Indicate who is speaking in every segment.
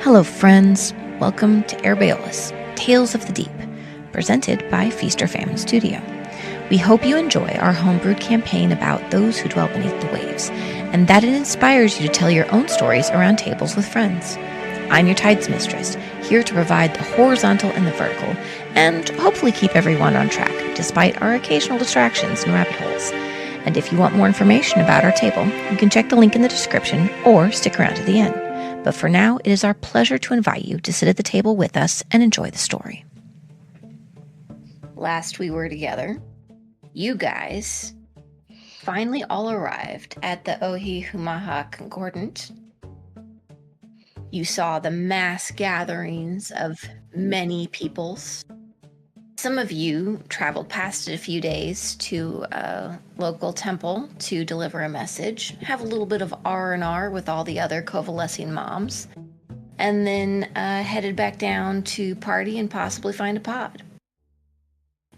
Speaker 1: Hello, friends. Welcome to Errbeolaus, Tales of the Deep, presented by Feast or Famine Studio. We hope you enjoy our homebrewed campaign about those who dwell beneath the waves, and that it inspires you to tell your own stories around tables with friends. I'm your Tides Mistress, here to provide the horizontal and the vertical, and hopefully keep everyone on track, despite our occasional distractions and rabbit holes. And if you want more information about our table, you can check the link in the description or stick around to the end. But for now, it is our pleasure to invite you to sit at the table with us and enjoy the story. Last we were together, you guys finally all arrived at the Ohi-Humaha Concordant. You saw the mass gatherings of many peoples. Some of you traveled past it a few days to a local temple to deliver a message, have a little bit of R&R with all the other convalescing moms, and then headed back down to party and possibly find a pod.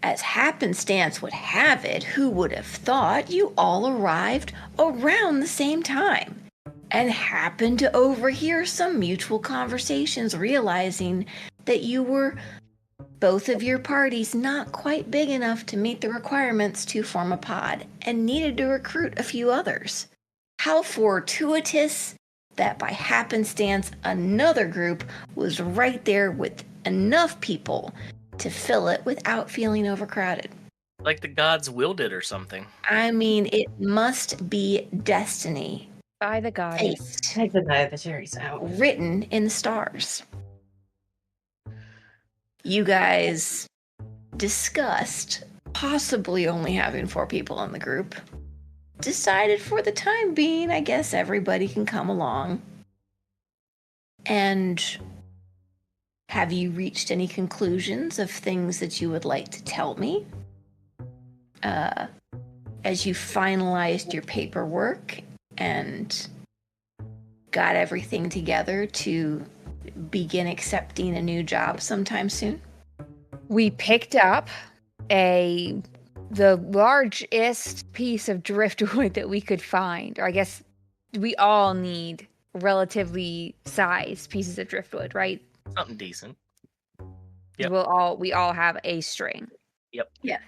Speaker 1: As happenstance would have it, who would have thought you all arrived around the same time and happened to overhear some mutual conversations, realizing that you were both of your parties not quite big enough to meet the requirements to form a pod and needed to recruit a few others. How fortuitous that by happenstance another group was right there with enough people to fill it without feeling overcrowded.
Speaker 2: Like the gods willed it or something.
Speaker 1: I mean, it must be destiny.
Speaker 3: By the goddess.
Speaker 4: Take the dietaries out.
Speaker 1: Written in the stars. You guys discussed possibly only having 4 people in the group. Decided for the time being, I guess everybody can come along. And have you reached any conclusions of things that you would like to tell me? As you finalized your paperwork and got everything together to begin accepting a new job sometime soon?
Speaker 3: We picked up the largest piece of driftwood that we could find. Or I guess we all need relatively sized pieces of driftwood, right?
Speaker 2: Something decent. Yep.
Speaker 3: We all have a string.
Speaker 2: Yep.
Speaker 1: Yeah.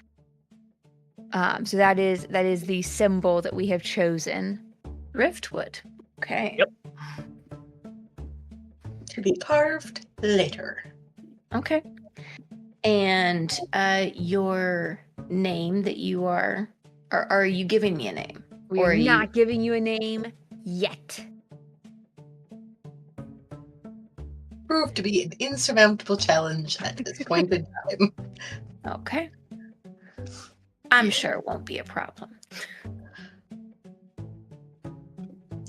Speaker 3: So that is the symbol that we have chosen.
Speaker 1: Driftwood. Okay.
Speaker 2: Yep.
Speaker 4: To be carved later.
Speaker 1: Okay. And your name that you are you giving me a name?
Speaker 3: We're not giving you a name yet.
Speaker 4: Proved to be an insurmountable challenge at this point in time.
Speaker 1: Okay. I'm sure it won't be a problem.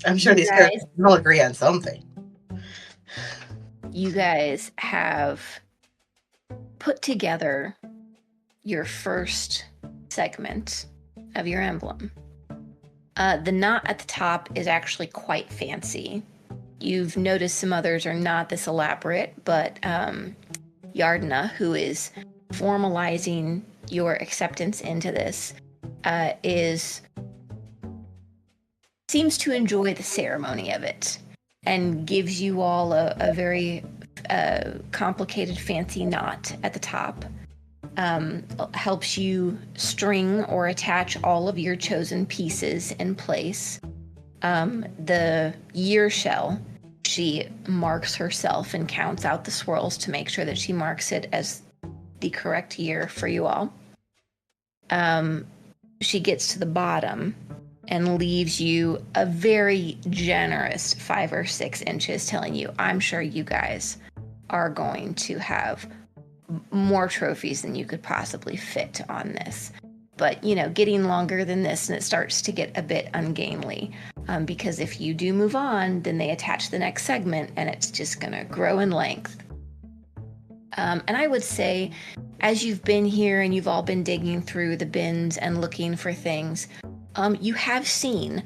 Speaker 4: I'm sure these characters will agree on something.
Speaker 1: You guys have put together your first segment of your emblem. The knot at the top is actually quite fancy. You've noticed some others are not this elaborate, but Yardna, who is formalizing your acceptance into this, seems to enjoy the ceremony of it and gives you all a very complicated, fancy knot at the top. Helps you string or attach all of your chosen pieces in place. The year shell, she marks herself and counts out the swirls to make sure that she marks it as the correct year for you all. She gets to the bottom and leaves you a very generous 5 or 6 inches, telling you, I'm sure you guys are going to have more trophies than you could possibly fit on this. But, getting longer than this, and it starts to get a bit ungainly. Because if you do move on, then they attach the next segment, and it's just going to grow in length. And I would say, as you've been here and you've all been digging through the bins and looking for things, you have seen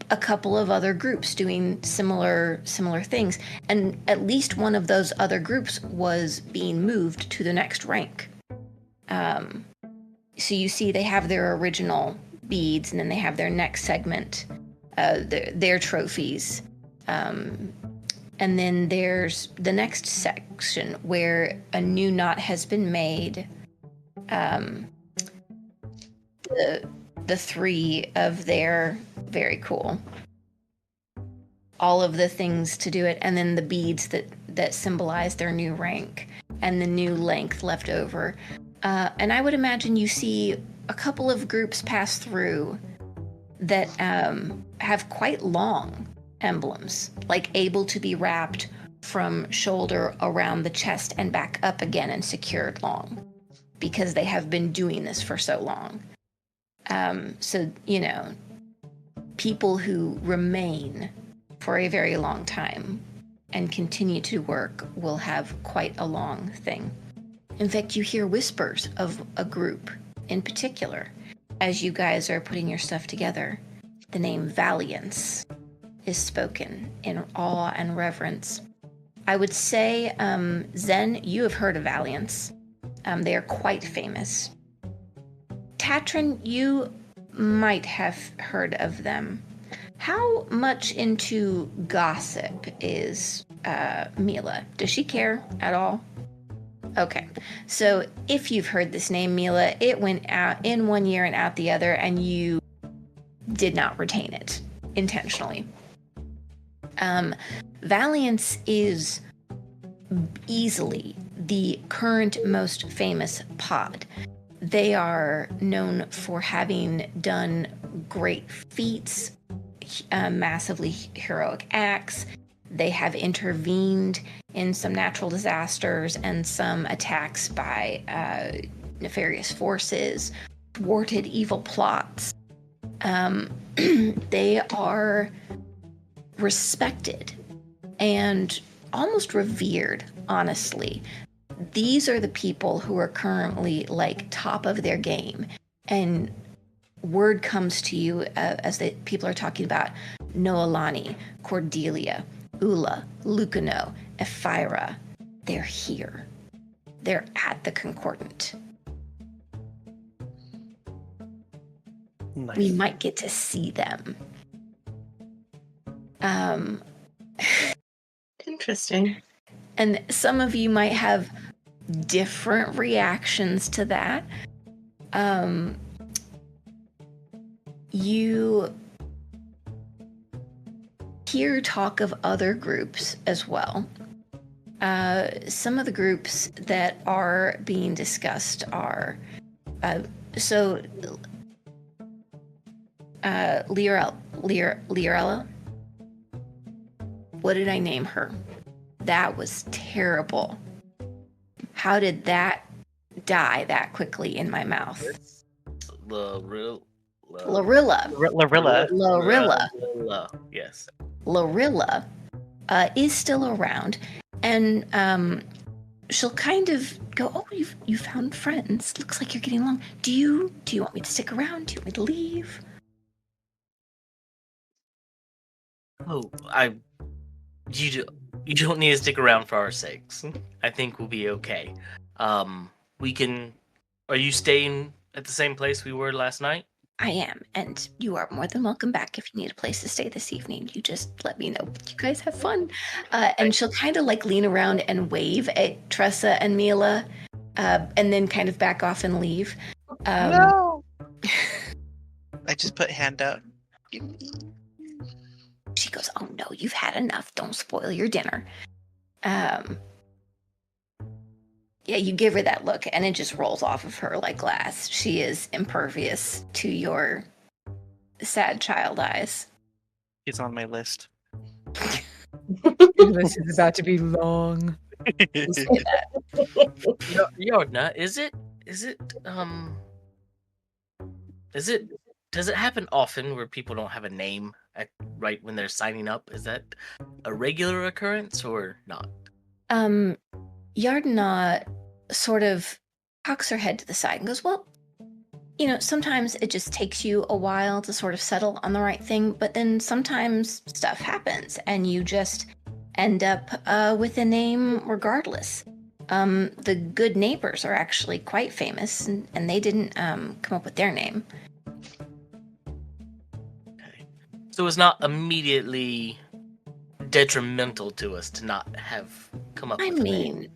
Speaker 1: a couple of other groups doing similar things, and at least one of those other groups was being moved to the next rank. So you see they have their original beads, and then they have their next segment, their trophies. And then there's the next section where a new knot has been made. The three of their very cool. All of the things to do it, and then the beads that symbolize their new rank and the new length left over. And I would imagine you see a couple of groups pass through that have quite long emblems, like able to be wrapped from shoulder around the chest and back up again and secured long, because they have been doing this for so long. So, people who remain for a very long time and continue to work will have quite a long thing. In fact, you hear whispers of a group in particular as you guys are putting your stuff together. The name Valiance is spoken in awe and reverence. I would say, Zen, you have heard of Valiance. They are quite famous. Tatrin, you might have heard of them. How much into gossip is Mila? Does she care at all? Okay, so if you've heard this name, Mila, it went out in one year and out the other, and you did not retain it intentionally. Valiance is easily the current most famous pod. They are known for having done great feats, massively heroic acts. They have intervened in some natural disasters and some attacks by nefarious forces, thwarted evil plots. They are respected and almost revered, honestly. These are the people who are currently like top of their game, and word comes to you as the people are talking about Noelani, Cordelia, Ula, Lucano, Ephira. They're here. They're at the Concordant.
Speaker 5: Nice.
Speaker 1: We might get to see them.
Speaker 4: Interesting.
Speaker 1: And some of you might have different reactions to that. You hear talk of other groups as well. Some of the groups that are being discussed are Lirella. What did I name her? That was terrible. How did that die that quickly in my mouth?
Speaker 2: Larilla. Yes.
Speaker 1: Larilla is still around, and she'll kind of go, "Oh, you found friends. Looks like you're getting along. Do you want me to stick around? Do you want me to leave?"
Speaker 2: Oh, you don't need to stick around for our sakes. I think we'll be okay. We can. Are you staying at the same place we were last night?
Speaker 1: I am, and you are more than welcome back if you need a place to stay this evening. You just let me know. You guys have fun. And she'll kind of like lean around and wave at Tressa and Mila, and then kind of back off and leave.
Speaker 5: No! I just put hand out.
Speaker 1: She goes, "Oh no, you've had enough. Don't spoil your dinner." Yeah, you give her that look, and it just rolls off of her like glass. She is impervious to your sad child eyes.
Speaker 5: He's on my list.
Speaker 3: This is about to be long.
Speaker 2: Yordna, does it happen often where people don't have a name right when they're signing up? Is that a regular occurrence or not?
Speaker 1: Yardna sort of cocks her head to the side and goes, "Well, sometimes it just takes you a while to sort of settle on the right thing, but then sometimes stuff happens and you just end up with a name regardless. The good neighbors are actually quite famous, and they didn't come up with their name."
Speaker 2: Okay. So it's not immediately detrimental to us to not have come up
Speaker 1: I
Speaker 2: with a name.
Speaker 1: mean,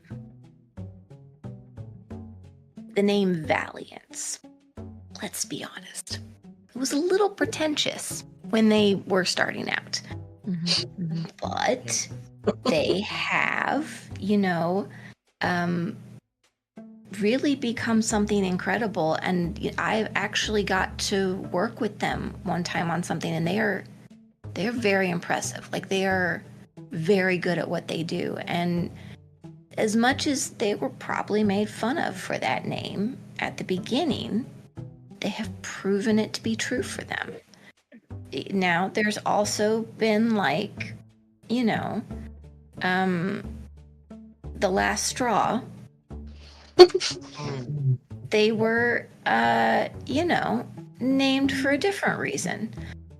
Speaker 1: the name Valiance. Let's be honest. It was a little pretentious when they were starting out. But they have, really become something incredible. And I actually got to work with them one time on something, and they're very impressive. Like, they are very good at what they do. And as much as they were probably made fun of for that name at the beginning, they have proven it to be true for them. Now, there's also been the last straw. They were, named for a different reason.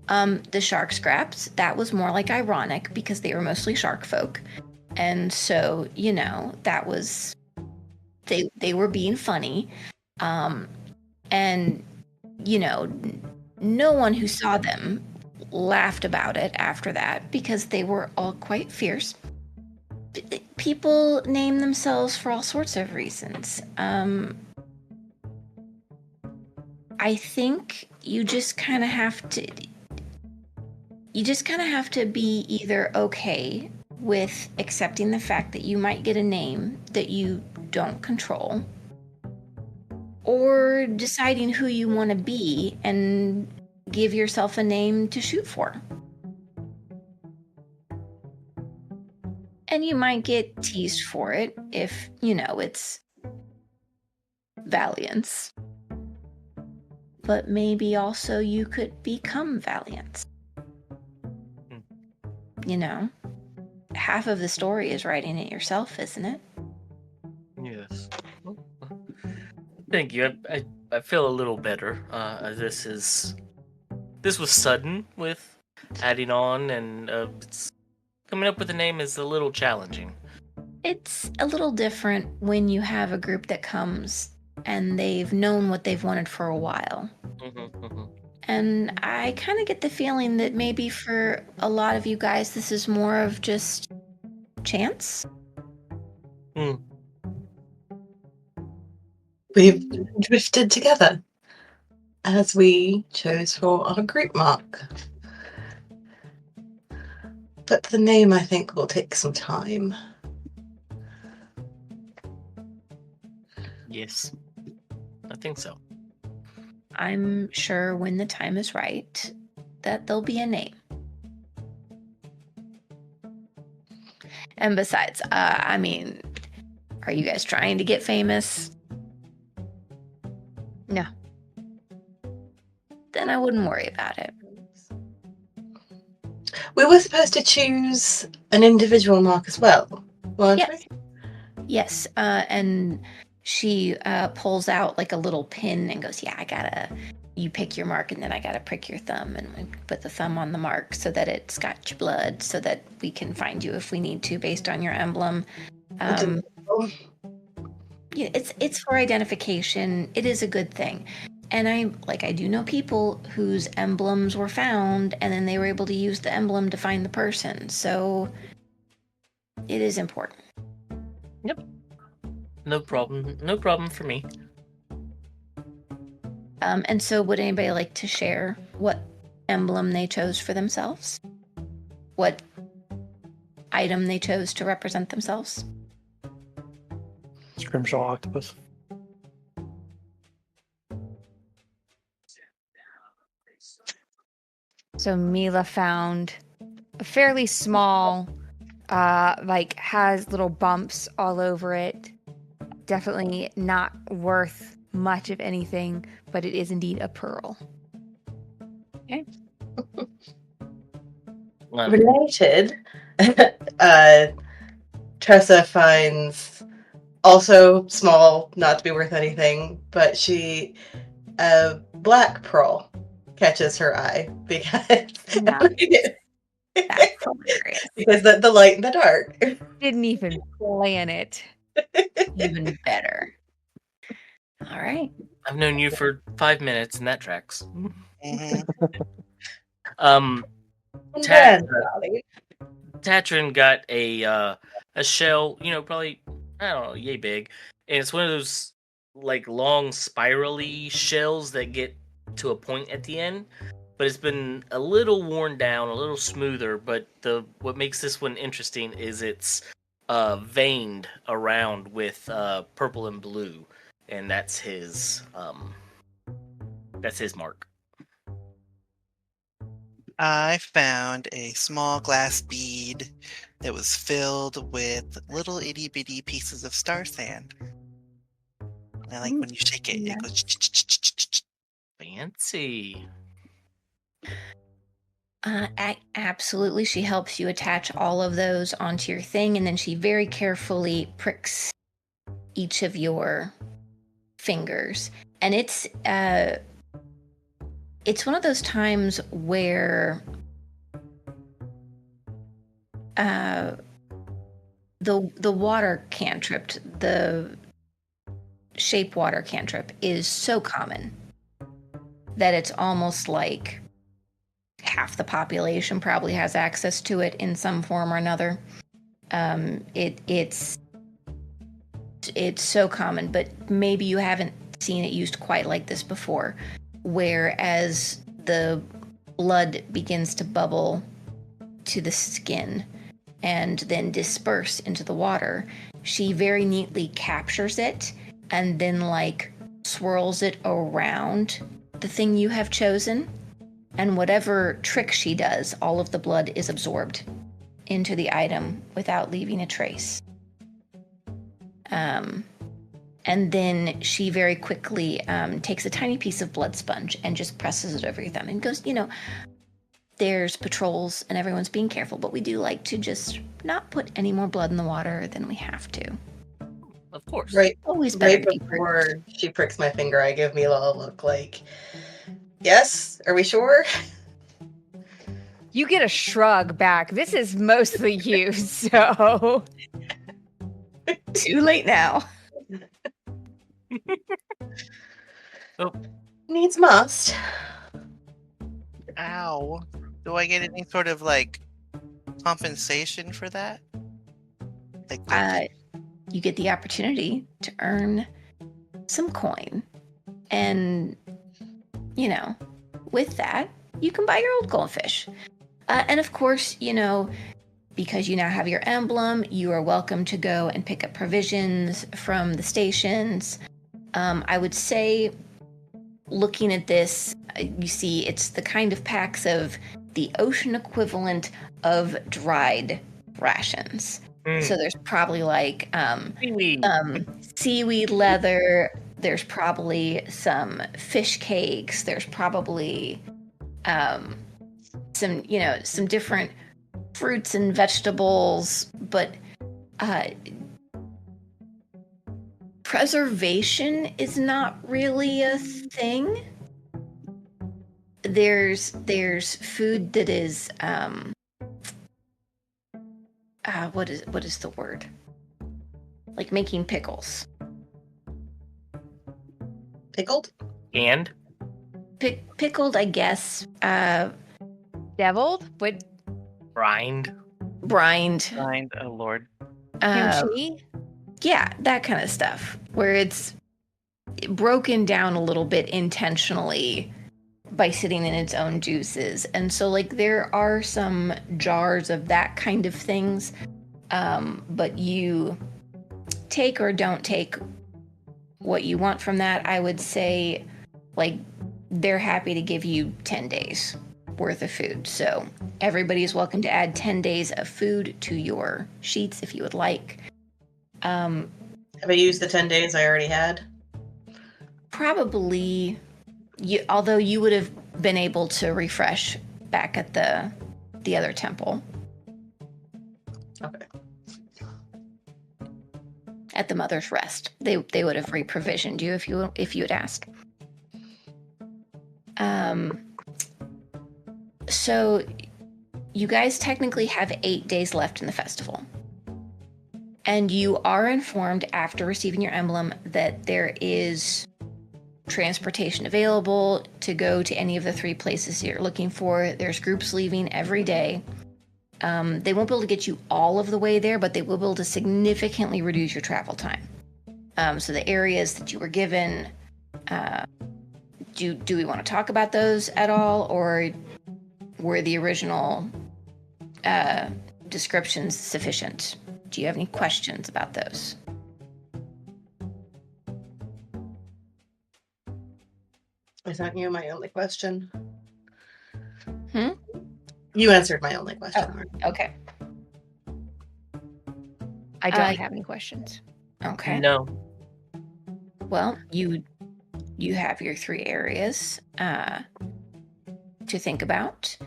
Speaker 1: The shark scraps, that was more like ironic because they were mostly shark folk. And so, that was, they were being funny. And, no one who saw them laughed about it after that because they were all quite fierce. People name themselves for all sorts of reasons. I think you just kind of have to be either okay with accepting the fact that you might get a name that you don't control, or deciding who you want to be and give yourself a name to shoot for. And you might get teased for it if, it's Valiance. But maybe also you could become Valiance. Half of the story is writing it yourself, isn't it?
Speaker 2: Yes. Thank you. I feel a little better. This was sudden with adding on, and coming up with a name is a little challenging.
Speaker 1: It's a little different when you have a group that comes and they've known what they've wanted for a while. And I kind of get the feeling that maybe for a lot of you guys, this is more of just chance.
Speaker 4: We've drifted together as we chose for our group mark. But the name, I think, will take some time.
Speaker 2: Yes, I think so.
Speaker 1: I'm sure when the time is right that there'll be a name. And besides, are you guys trying to get famous?
Speaker 3: No.
Speaker 1: Then I wouldn't worry about it.
Speaker 4: We were supposed to choose an individual mark as well, weren't
Speaker 1: Yes.
Speaker 4: we?
Speaker 1: Yes, and she pulls out like a little pin and goes, you pick your mark, and then I gotta prick your thumb, and we put the thumb on the mark so that it's got your blood, so that we can find you if we need to based on your emblem. It's for identification. It is a good thing. And I do know people whose emblems were found, and then they were able to use the emblem to find the person. So it is important.
Speaker 2: Yep. No problem. No problem for me.
Speaker 1: And so would anybody like to share what emblem they chose for themselves? What item they chose to represent themselves?
Speaker 6: Scrimshaw octopus.
Speaker 3: So Mila found a fairly small, has little bumps all over it. Definitely not worth much of anything, but it is indeed a pearl.
Speaker 1: Okay.
Speaker 4: Related, Tressa finds also small, not to be worth anything, but a black pearl catches her eye because
Speaker 1: That's hilarious.
Speaker 4: because the light and the dark.
Speaker 3: Didn't even plan it.
Speaker 1: Even better. All right.
Speaker 2: I've known you for 5 minutes, and that tracks.
Speaker 5: Mhm.
Speaker 2: Tad, Tatrin got a shell, probably, I don't know, yay big, and it's one of those like long spirally shells that get to a point at the end, but it's been a little worn down, a little smoother. But what makes this one interesting is it's veined around with purple and blue, and that's his mark.
Speaker 5: I found a small glass bead that was filled with little itty bitty pieces of star sand. And I like when you shake it, it goes.
Speaker 2: Fancy.
Speaker 1: Absolutely. She helps you attach all of those onto your thing, and then she very carefully pricks each of your fingers. And it's one of those times where the water cantrip, the shape water cantrip, is so common that it's almost like half the population probably has access to it in some form or another. It's so common, but maybe you haven't seen it used quite like this before, where as the blood begins to bubble to the skin and then disperse into the water, she very neatly captures it and then swirls it around the thing you have chosen. And whatever trick she does, all of the blood is absorbed into the item without leaving a trace. And then she very quickly takes a tiny piece of blood sponge and just presses it over your thumb and goes, there's patrols and everyone's being careful, but we do like to just not put any more blood in the water than we have to.
Speaker 2: Of course.
Speaker 4: Right.
Speaker 1: Always better
Speaker 4: Right
Speaker 1: to be
Speaker 4: before she pricks my finger, I give Mila a look like, yes, are we sure?
Speaker 3: You get a shrug back. This is mostly you, so.
Speaker 1: Too late now.
Speaker 4: Needs must.
Speaker 5: Ow. Do I get any sort of compensation for that?
Speaker 1: You get the opportunity to earn some coin. And, with that, you can buy your old goldfish. And of course, because you now have your emblem, you are welcome to go and pick up provisions from the stations. I would say, looking at this, you see it's the kind of packs of the ocean equivalent of dried rations. So there's probably seaweed leather. There's probably some fish cakes. There's probably some different fruits and vegetables, but preservation is not really a thing. There's food that is what is the word? Like making pickles.
Speaker 4: Pickled?
Speaker 2: And
Speaker 1: Pickled, I guess.
Speaker 3: Deviled? What?
Speaker 2: brined.
Speaker 1: Brined.
Speaker 5: Oh Lord.
Speaker 3: Kimchi?
Speaker 1: Yeah, that kind of stuff. Where it's broken down a little bit intentionally by sitting in its own juices. And so there are some jars of that kind of things. But you take or don't take what you want from that. I would say they're happy to give you 10 days worth of food. So everybody is welcome to add 10 days of food to your sheets if you would like.
Speaker 4: Have I used the 10 days I already had?
Speaker 1: Probably, although you would have been able to refresh back at the other temple.
Speaker 4: Okay.
Speaker 1: At the Mother's Rest, they would have re-provisioned you if you had asked. So you guys technically have 8 days left in the festival. And you are informed after receiving your emblem that there is transportation available to go to any of the 3 places you're looking for. There's groups leaving every day. They won't be able to get you all of the way there, but they will be able to significantly reduce your travel time. So the areas that you were given, do we want to talk about those at all, or were the original descriptions sufficient? Do you have any questions about those?
Speaker 4: Is that you my only question?
Speaker 1: Hmm?
Speaker 4: You answered my only question. Mark.
Speaker 1: Okay.
Speaker 3: I don't have any questions.
Speaker 1: Okay.
Speaker 2: No.
Speaker 1: Well, you have your 3 areas to think about,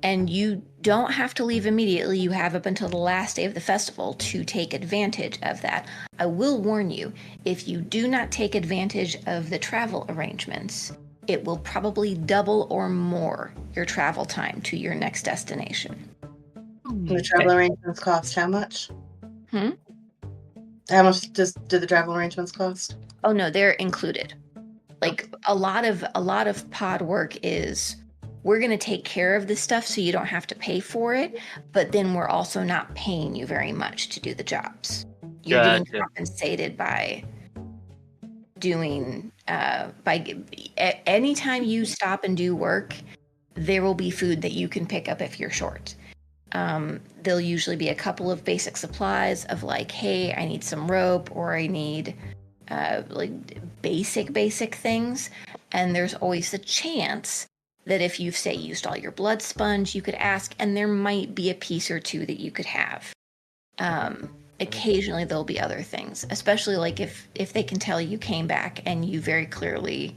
Speaker 1: and you don't have to leave immediately. You have up until the last day of the festival to take advantage of that. I will warn you, if you do not take advantage of the travel arrangements, it will probably double or more your travel time to your next destination.
Speaker 4: The travel arrangements cost how much?
Speaker 1: Hmm?
Speaker 4: How much do the travel arrangements cost?
Speaker 1: Oh no, they're included. Like a lot of pod work is, we're going to take care of this stuff so you don't have to pay for it, but then we're also not paying you very much to do the jobs. You're getting
Speaker 2: Gotcha.
Speaker 1: compensated by doing anytime you stop and do work, there will be food that you can pick up if you're short. There'll usually be a couple of basic supplies of like, hey, I need some rope, or I need like basic things. And there's always the chance that if you've, say, used all your blood sponge, you could ask, and there might be a piece or two that you could have. Occasionally there'll be other things, especially like if they can tell you came back and you very clearly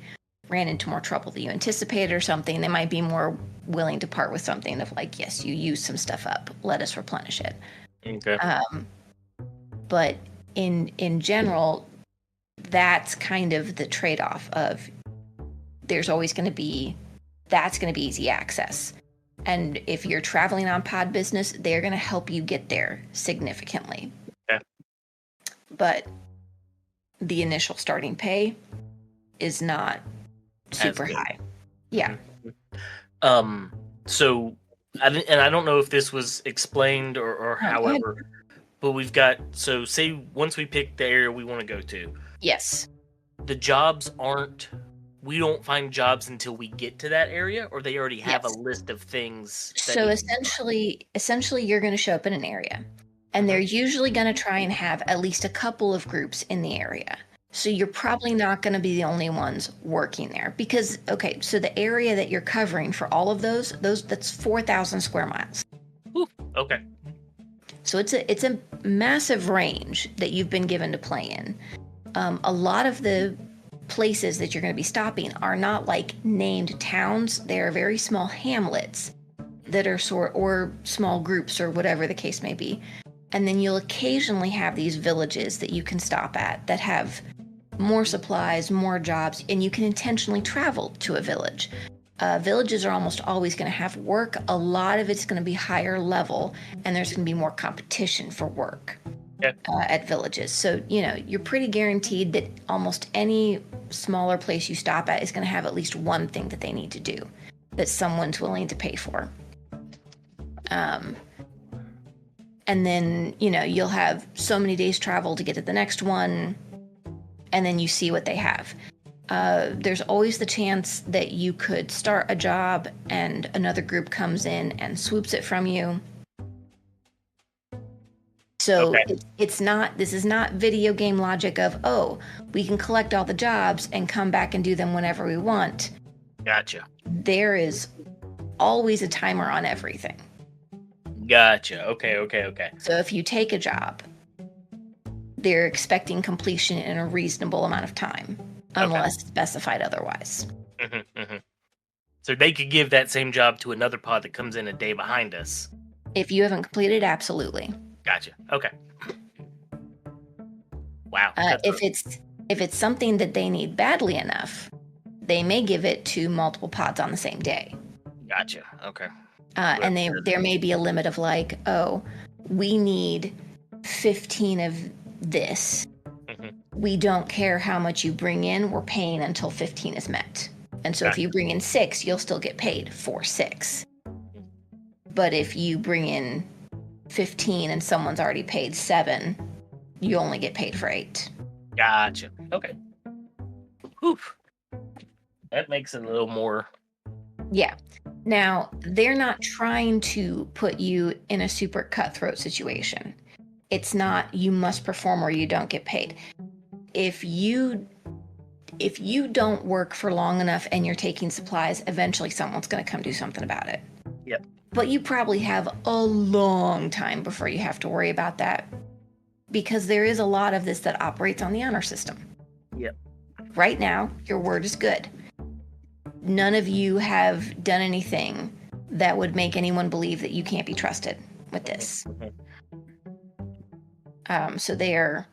Speaker 1: ran into more trouble than you anticipated or something, they might be more willing to part with something of like, yes, you used some stuff up, let us replenish it.
Speaker 2: Okay.
Speaker 1: But in general, that's kind of the trade-off of, there's always going to be, that's going to be easy access. And if you're traveling on pod business, they're going to help you get there significantly.
Speaker 2: Okay.
Speaker 1: But the initial starting pay is not super high. Yeah.
Speaker 2: So, I don't know if this was explained or however, but we've got, so say once we pick the area we want to go to,
Speaker 1: Yes.
Speaker 2: the jobs aren't, we don't find jobs until we get to that area, or they already have
Speaker 1: Yes.
Speaker 2: a list of things. That
Speaker 1: So
Speaker 2: need to be
Speaker 1: essentially you're going to show up in an area, and they're usually going to try and have at least a couple of groups in the area. So you're probably not going to be the only ones working there, because, okay, so the area that you're covering for all of those that's 4,000 square miles.
Speaker 2: Ooh, okay.
Speaker 1: So it's a massive range that you've been given to play in. A lot of the places that you're going to be stopping are not like named towns. They're very small hamlets that are or small groups or whatever the case may be. And then you'll occasionally have these villages that you can stop at that have more supplies, more jobs, and you can intentionally travel to a village. Villages are almost always going to have work. A lot of it's going to be higher level, and there's going to be more competition for work at villages. So, you're pretty guaranteed that almost any smaller place you stop at is going to have at least one thing that they need to do that someone's willing to pay for. And then, you'll have so many days travel to get to the next one, and then you see what they have. There's always the chance that you could start a job and another group comes in and swoops it from you. So this is not video game logic of, oh, we can collect all the jobs and come back and do them whenever we want.
Speaker 2: Gotcha.
Speaker 1: There is always a timer on everything.
Speaker 2: Gotcha. Okay.
Speaker 1: So if you take a job, they're expecting completion in a reasonable amount of time, unless specified otherwise.
Speaker 2: So they could give that same job to another pod that comes in a day behind us.
Speaker 1: If you haven't completed, absolutely.
Speaker 2: Gotcha. Okay. Wow.
Speaker 1: If it's something that they need badly enough, they may give it to multiple pods on the same day.
Speaker 2: Gotcha. Okay.
Speaker 1: And there may be a limit of like, oh, we need 15 of this. We don't care how much you bring in. We're paying until 15 is met. And so if you bring in 6, you'll still get paid for 6. But if you bring in 15 and someone's already paid 7, you only get paid for 8.
Speaker 2: Gotcha. Okay. Oof. That makes it a little more.
Speaker 1: Yeah. Now, they're not trying to put you in a super cutthroat situation. It's not you must perform or you don't get paid. If you don't work for long enough and you're taking supplies, eventually someone's going to come do something about it.
Speaker 2: Yep.
Speaker 1: But you probably have a long time before you have to worry about that, because there is a lot of this that operates on the honor system.
Speaker 2: Yep.
Speaker 1: Right now, your word is good. None of you have done anything that would make anyone believe that you can't be trusted with this. So they are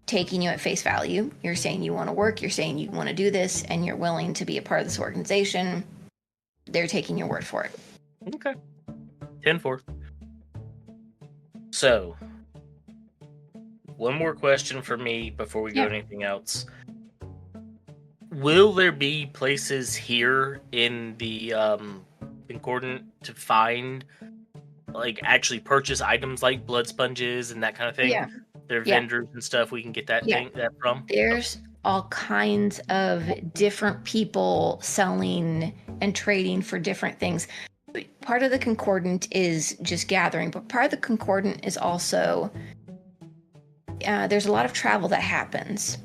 Speaker 1: taking you at face value. You're saying you want to work, you're saying you want to do this, and you're willing to be a part of this organization. They're taking your word for it.
Speaker 2: Okay. 10-4. So, one more question for me before we go to anything else. Will there be places here in the Concordant to find, like, actually purchase items like blood sponges and that kind of thing?
Speaker 1: Yeah.
Speaker 2: There are vendors and stuff we can get that from?
Speaker 1: There's all kinds of different people selling and trading for different things. Part of the Concordant is just gathering, but part of the Concordant is also there's a lot of travel that happens,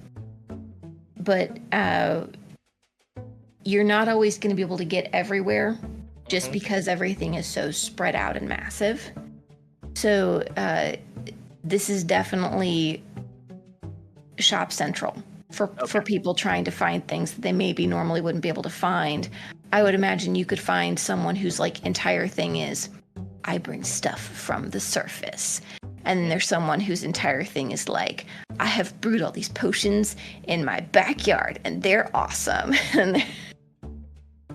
Speaker 1: but you're not always going to be able to get everywhere just because everything is so spread out and massive. So this is definitely shop central for people trying to find things that they maybe normally wouldn't be able to find. I would imagine you could find someone whose like entire thing is, I bring stuff from the surface. And then there's someone whose entire thing is like, I have brewed all these potions in my backyard and they're awesome. And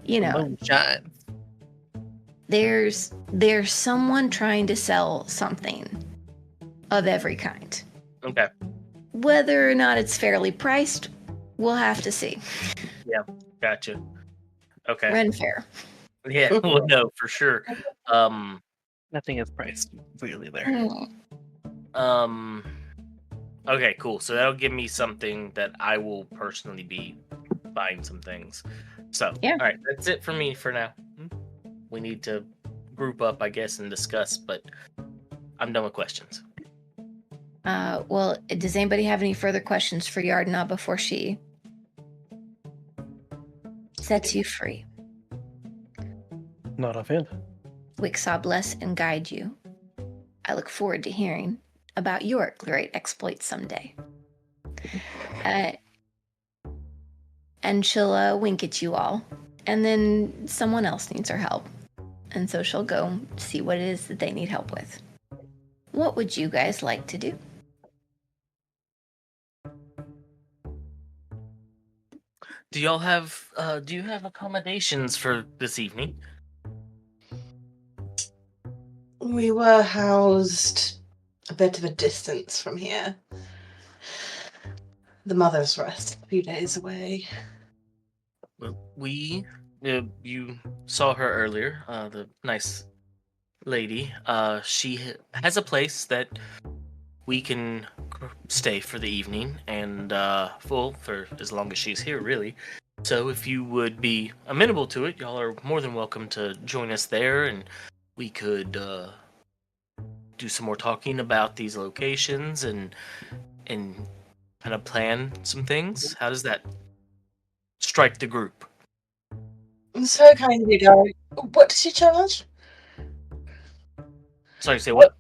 Speaker 1: you know,
Speaker 5: Moonshine.
Speaker 1: there's someone trying to sell something of every kind.
Speaker 2: Okay.
Speaker 1: Whether or not it's fairly priced, we'll have to see.
Speaker 2: Yeah, gotcha. Okay.
Speaker 1: Ren fair.
Speaker 2: Yeah, well, no, for sure.
Speaker 5: Nothing is priced really there.
Speaker 2: Okay, cool. So that'll give me something that I will personally be buying some things. So,
Speaker 1: Yeah.
Speaker 2: All right, that's it for me for now. We need to group up, I guess, and discuss, but I'm done with questions.
Speaker 1: Well, does anybody have any further questions for Yardna before she sets you free?
Speaker 6: Not offhand.
Speaker 1: Wixaw bless and guide you. I look forward to hearing about your great exploits someday. And she'll wink at you all, and then someone else needs her help. And so she'll go see what it is that they need help with. What would you guys like to do?
Speaker 2: Do you have accommodations for this evening?
Speaker 4: We were housed a bit of a distance from here. The Mother's Rest, a few days away.
Speaker 2: Well, you saw her earlier, the nice lady. She has a place that we can stay for the evening, and for as long as she's here, really. So if you would be amenable to it, y'all are more than welcome to join us there, and we could do some more talking about these locations and kind of plan some things. How does that strike the group?
Speaker 4: I'm so kind of you, darling. What does she charge?
Speaker 2: Sorry, say what?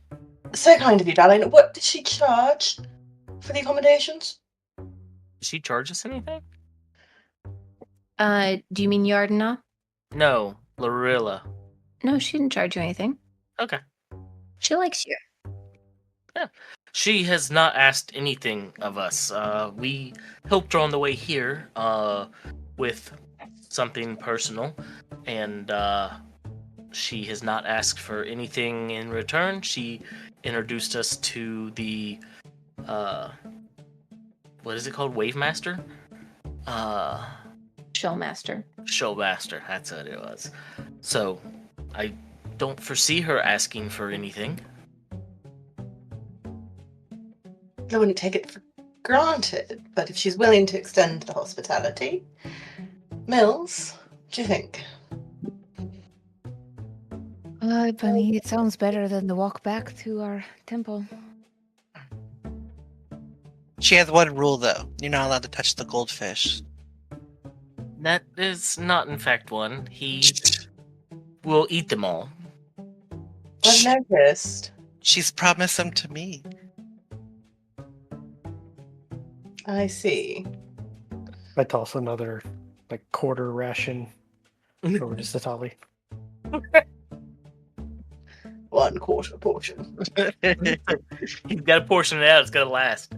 Speaker 4: So kind of you, darling. What did she charge for the accommodations?
Speaker 2: Does she charge us anything?
Speaker 1: Do you mean Yardna?
Speaker 2: No, Lorilla.
Speaker 1: No, she didn't charge you anything.
Speaker 2: Okay.
Speaker 1: She likes you.
Speaker 2: Yeah. She has not asked anything of us. We helped her on the way here with something personal, and she has not asked for anything in return. She introduced us to the what is it called? Wave Master?
Speaker 1: Showmaster.
Speaker 2: Showmaster, that's what it was. So I don't foresee her asking for anything.
Speaker 4: I wouldn't take it for granted, but if she's willing to extend the hospitality, Mills, what do you think?
Speaker 3: I mean, it sounds better than the walk back to our temple.
Speaker 5: She has one rule, though. You're not allowed to touch the goldfish.
Speaker 2: That is not, in fact, one. He will eat them all.
Speaker 4: I've noticed.
Speaker 5: She's promised them to me.
Speaker 4: I see.
Speaker 6: I toss another quarter ration over to Satali.
Speaker 4: 1/4 portion.
Speaker 2: He's got to portion it out. It's got to last.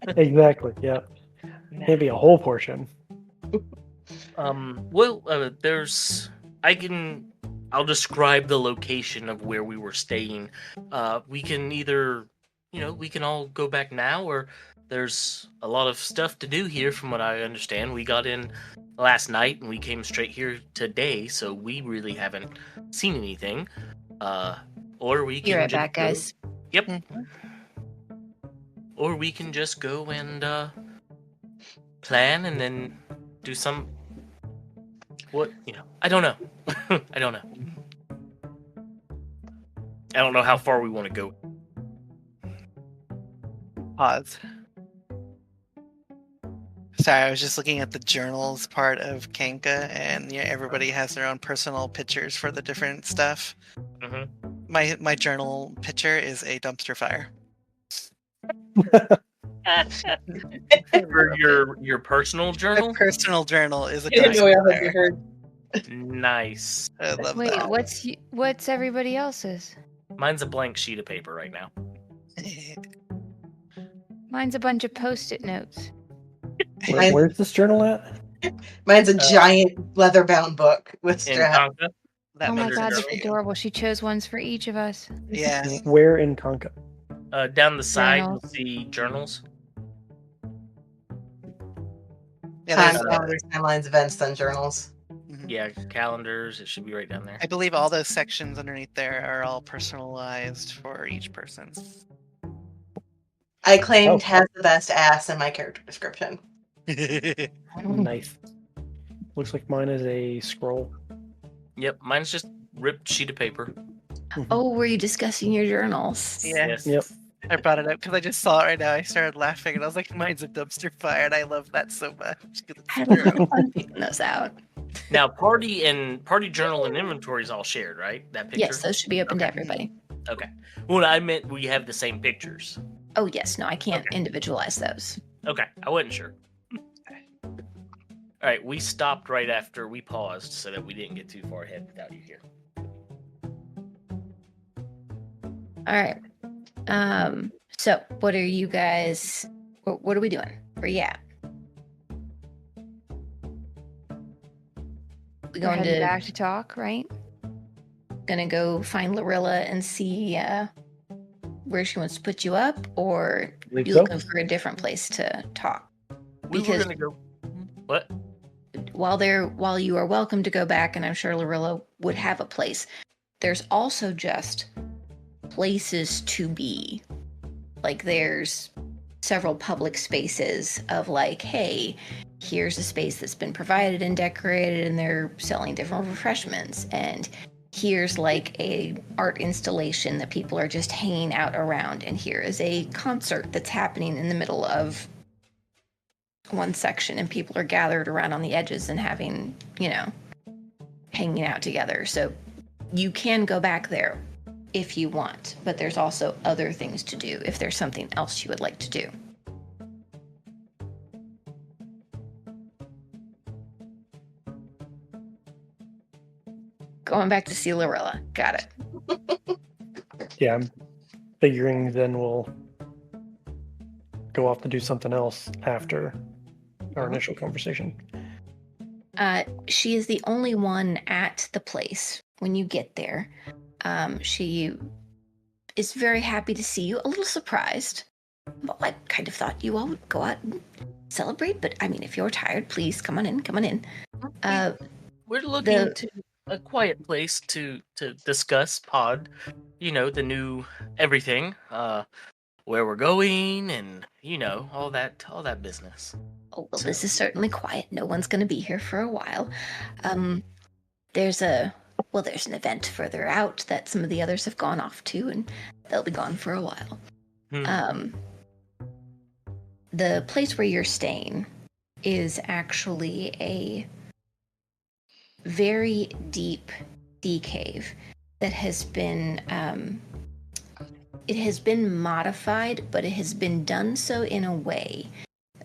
Speaker 6: Exactly. Yeah. Maybe a whole portion.
Speaker 2: There's. I'll describe the location of where we were staying. We can either, we can all go back now, or there's a lot of stuff to do here from what I understand. We got in last night and we came straight here today, so we really haven't seen anything. Or we can
Speaker 1: Be right
Speaker 2: just
Speaker 1: back, guys.
Speaker 2: Yep. Or we can just go and plan and then do some. I don't know. I don't know. I don't know how far we want to go.
Speaker 5: Pause. Sorry, I was just looking at the journals part of Kanka, and everybody has their own personal pictures for the different stuff.
Speaker 2: Mhm.
Speaker 5: My journal picture is a dumpster fire.
Speaker 2: For your personal
Speaker 5: My
Speaker 2: journal?
Speaker 5: personal journal is a
Speaker 4: I didn't know
Speaker 5: dumpster
Speaker 4: I had
Speaker 5: fire.
Speaker 4: heard.
Speaker 2: Nice.
Speaker 5: I love
Speaker 3: Wait,
Speaker 5: that.
Speaker 3: what's everybody else's?
Speaker 2: Mine's a blank sheet of paper right now.
Speaker 3: Mine's a bunch of post-it notes.
Speaker 6: Where's this journal at?
Speaker 4: Mine's a giant leather-bound book with
Speaker 2: In
Speaker 4: straps.
Speaker 2: Tonka?
Speaker 5: That
Speaker 3: Oh my
Speaker 5: makes
Speaker 3: god,
Speaker 5: sense
Speaker 3: that's
Speaker 5: for you.
Speaker 3: adorable. She chose ones for each of us.
Speaker 5: Yeah.
Speaker 6: Where in Conca?
Speaker 2: Down the side,
Speaker 3: Journals.
Speaker 2: you'll see journals.
Speaker 5: Yeah,
Speaker 4: Time,
Speaker 5: there's,
Speaker 4: calendars, timelines, events, then journals.
Speaker 5: mhm.
Speaker 2: Yeah, calendars. It should be right down there.
Speaker 5: I believe all those sections underneath there are all personalized for each person.
Speaker 4: I claimed
Speaker 6: Oh.
Speaker 4: has the best ass in my character description.
Speaker 6: Nice. Looks like mine is a scroll.
Speaker 2: Yep, mine's just ripped sheet of paper.
Speaker 1: Oh, were you discussing your journals?
Speaker 5: Yeah.
Speaker 2: Yes.
Speaker 6: Yep.
Speaker 5: I brought it up because I just saw it right now. I started laughing and I was like, mine's a dumpster fire, and I love that so much. 'Cause it's
Speaker 1: I had a lot
Speaker 5: true.
Speaker 1: of fun picking those out.
Speaker 2: Now, party journal and inventory is all shared, right? That picture.
Speaker 1: Yes, those should be open to
Speaker 2: Okay.
Speaker 1: everybody.
Speaker 2: Okay. Well, I meant we have the same pictures.
Speaker 1: Oh, yes. No, I can't
Speaker 2: Okay.
Speaker 1: individualize those.
Speaker 2: Okay, I wasn't sure. All right, we stopped right after we paused so that we didn't get too far ahead without you here.
Speaker 1: All right. So what are you guys? What are we doing? Where you at? We
Speaker 3: We're
Speaker 1: going
Speaker 3: heading
Speaker 1: to
Speaker 3: back to talk, right?
Speaker 1: gonna go find Lorilla and see where she wants to put you up, or
Speaker 6: Believe
Speaker 1: you
Speaker 6: so.
Speaker 1: looking for a different place to talk?
Speaker 2: We
Speaker 1: Because-
Speaker 2: were gonna go. What?
Speaker 1: While you are welcome to go back, and I'm sure Lorilla would have a place, there's also just places to be. Like there's several public spaces of like, hey, here's a space that's been provided and decorated and they're selling different refreshments, and here's like a art installation that people are just hanging out around, and here is a concert that's happening in the middle of one section and people are gathered around on the edges and having, hanging out together. So you can go back there if you want, but there's also other things to do if there's something else you would like to do. Going back to see Lorilla. Got it.
Speaker 6: Yeah, I'm figuring then we'll go off to do something else after our initial conversation.
Speaker 1: She is the only one at the place when you get there. She is very happy to see you, a little surprised. Well, I kind of thought you all would go out and celebrate, but I mean, if you're tired, please come on in.
Speaker 2: We're looking
Speaker 1: The-
Speaker 2: to a quiet place to discuss pod, the new everything, where we're going, and all that business.
Speaker 1: Oh, well,
Speaker 2: So,
Speaker 1: this is certainly quiet. No one's going to be here for a while. Um, there's there's an event further out that some of the others have gone off to, and they'll be gone for a while.
Speaker 2: hmm.
Speaker 1: The place where you're staying is actually a very deep sea cave that has been it has been modified, but it has been done so in a way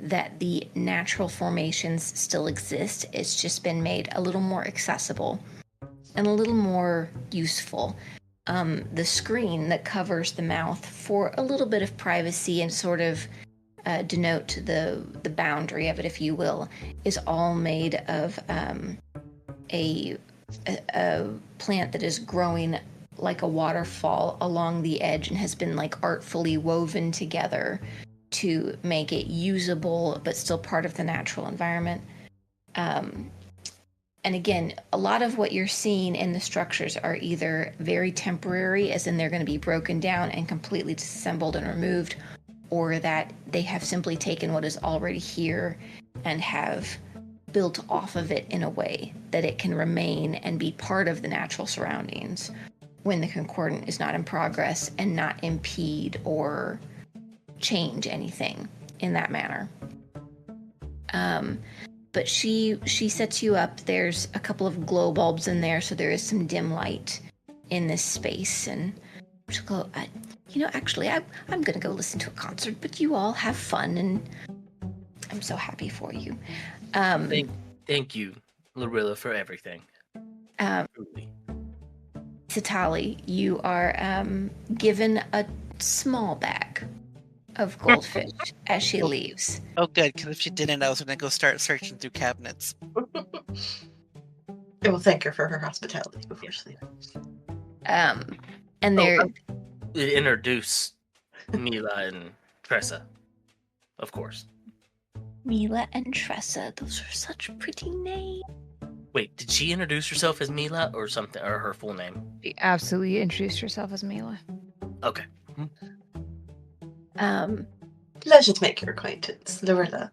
Speaker 1: that the natural formations still exist. It's just been made a little more accessible and a little more useful. The screen that covers the mouth for a little bit of privacy and sort of denote the boundary of it, if you will, is all made of a plant that is growing like a waterfall along the edge and has been like artfully woven together to make it usable but still part of the natural environment. And again, a lot of what you're seeing in the structures are either very temporary, as in they're going to be broken down and completely disassembled and removed, or that they have simply taken what is already here and have built off of it in a way that it can remain and be part of the natural surroundings when the concordant is not in progress and not impede or change anything in that manner. But she sets you up. There's a couple of glow bulbs in there, so there is some dim light in this space. And she'll go, actually, I'm going to go listen to a concert, but you all have fun, and I'm so happy for you.
Speaker 2: Thank you, Lorilla, for everything. Truly.
Speaker 1: Satali, you are given a small bag of goldfish as she leaves.
Speaker 5: Oh, good, because if she didn't, I was going to go start searching through cabinets.
Speaker 4: I will thank her for her hospitality before she leaves.
Speaker 1: And they're
Speaker 2: Introduce Mila and Tressa, of course.
Speaker 1: Mila and Tressa. Those are such pretty names.
Speaker 2: Wait, did she introduce herself as Mila or something, or her full name?
Speaker 3: She absolutely introduced herself as Mila.
Speaker 2: Okay.
Speaker 4: Pleasure to make your acquaintance, Lorilla.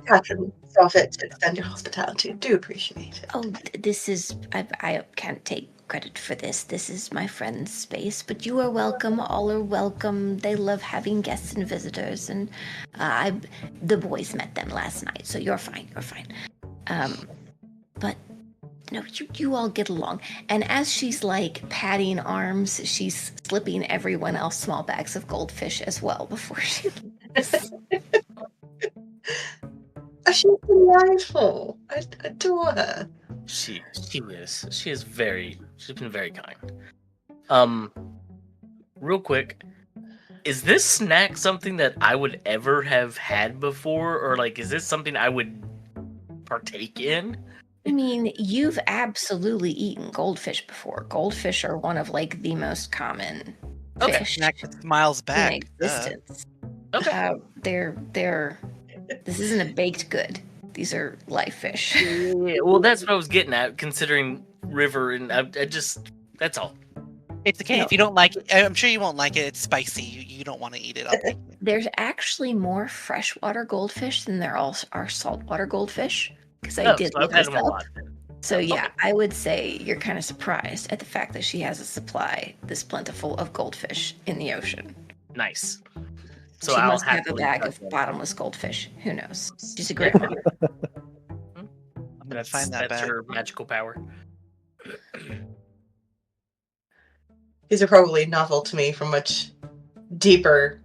Speaker 4: Catherine saw fit to extend your hospitality. Do appreciate it.
Speaker 1: Oh, this is... I can't take credit for this. This is my friend's space, but you are welcome. All are welcome. They love having guests and visitors, and the boys met them last night, so you're fine. You're fine. But no, you all get along. And as she's like patting arms, she's slipping everyone else small bags of goldfish as well before she leaves.
Speaker 4: She's delightful. I adore her.
Speaker 2: She is. She's been very kind. Real quick, is this snack something that I would ever have had before, or like, is this something I would partake in?
Speaker 1: I mean, you've absolutely eaten goldfish before. Goldfish are one of like the most common
Speaker 2: Okay.
Speaker 1: fish
Speaker 5: Snack that's miles
Speaker 1: in
Speaker 5: back.
Speaker 1: existence.
Speaker 2: Okay.
Speaker 1: They're this isn't a baked good. These are live fish.
Speaker 2: Yeah, well, that's what I was getting at, considering river, and I just that's all.
Speaker 5: It's okay
Speaker 1: No.
Speaker 5: if you don't like it. I'm sure you won't like it. It's spicy. You don't want to eat it. I'll take it.
Speaker 1: There's actually more freshwater goldfish than there are saltwater goldfish, because I
Speaker 2: Oh,
Speaker 1: did
Speaker 2: so
Speaker 1: look
Speaker 2: I've had
Speaker 1: this
Speaker 2: them a
Speaker 1: up.
Speaker 2: lot.
Speaker 1: So yeah,
Speaker 2: Okay.
Speaker 1: I would say you're kind of surprised at the fact that she has a supply this plentiful of goldfish in the ocean.
Speaker 2: Nice. So
Speaker 1: She
Speaker 2: I'll
Speaker 1: must have a
Speaker 2: happily
Speaker 1: bag
Speaker 2: try
Speaker 1: of
Speaker 2: them.
Speaker 1: bottomless goldfish. Who knows? She's a great woman.
Speaker 5: I'm gonna
Speaker 2: That's
Speaker 5: find that
Speaker 2: that's
Speaker 5: bag.
Speaker 2: her magical power.
Speaker 4: These are probably novel to me from much deeper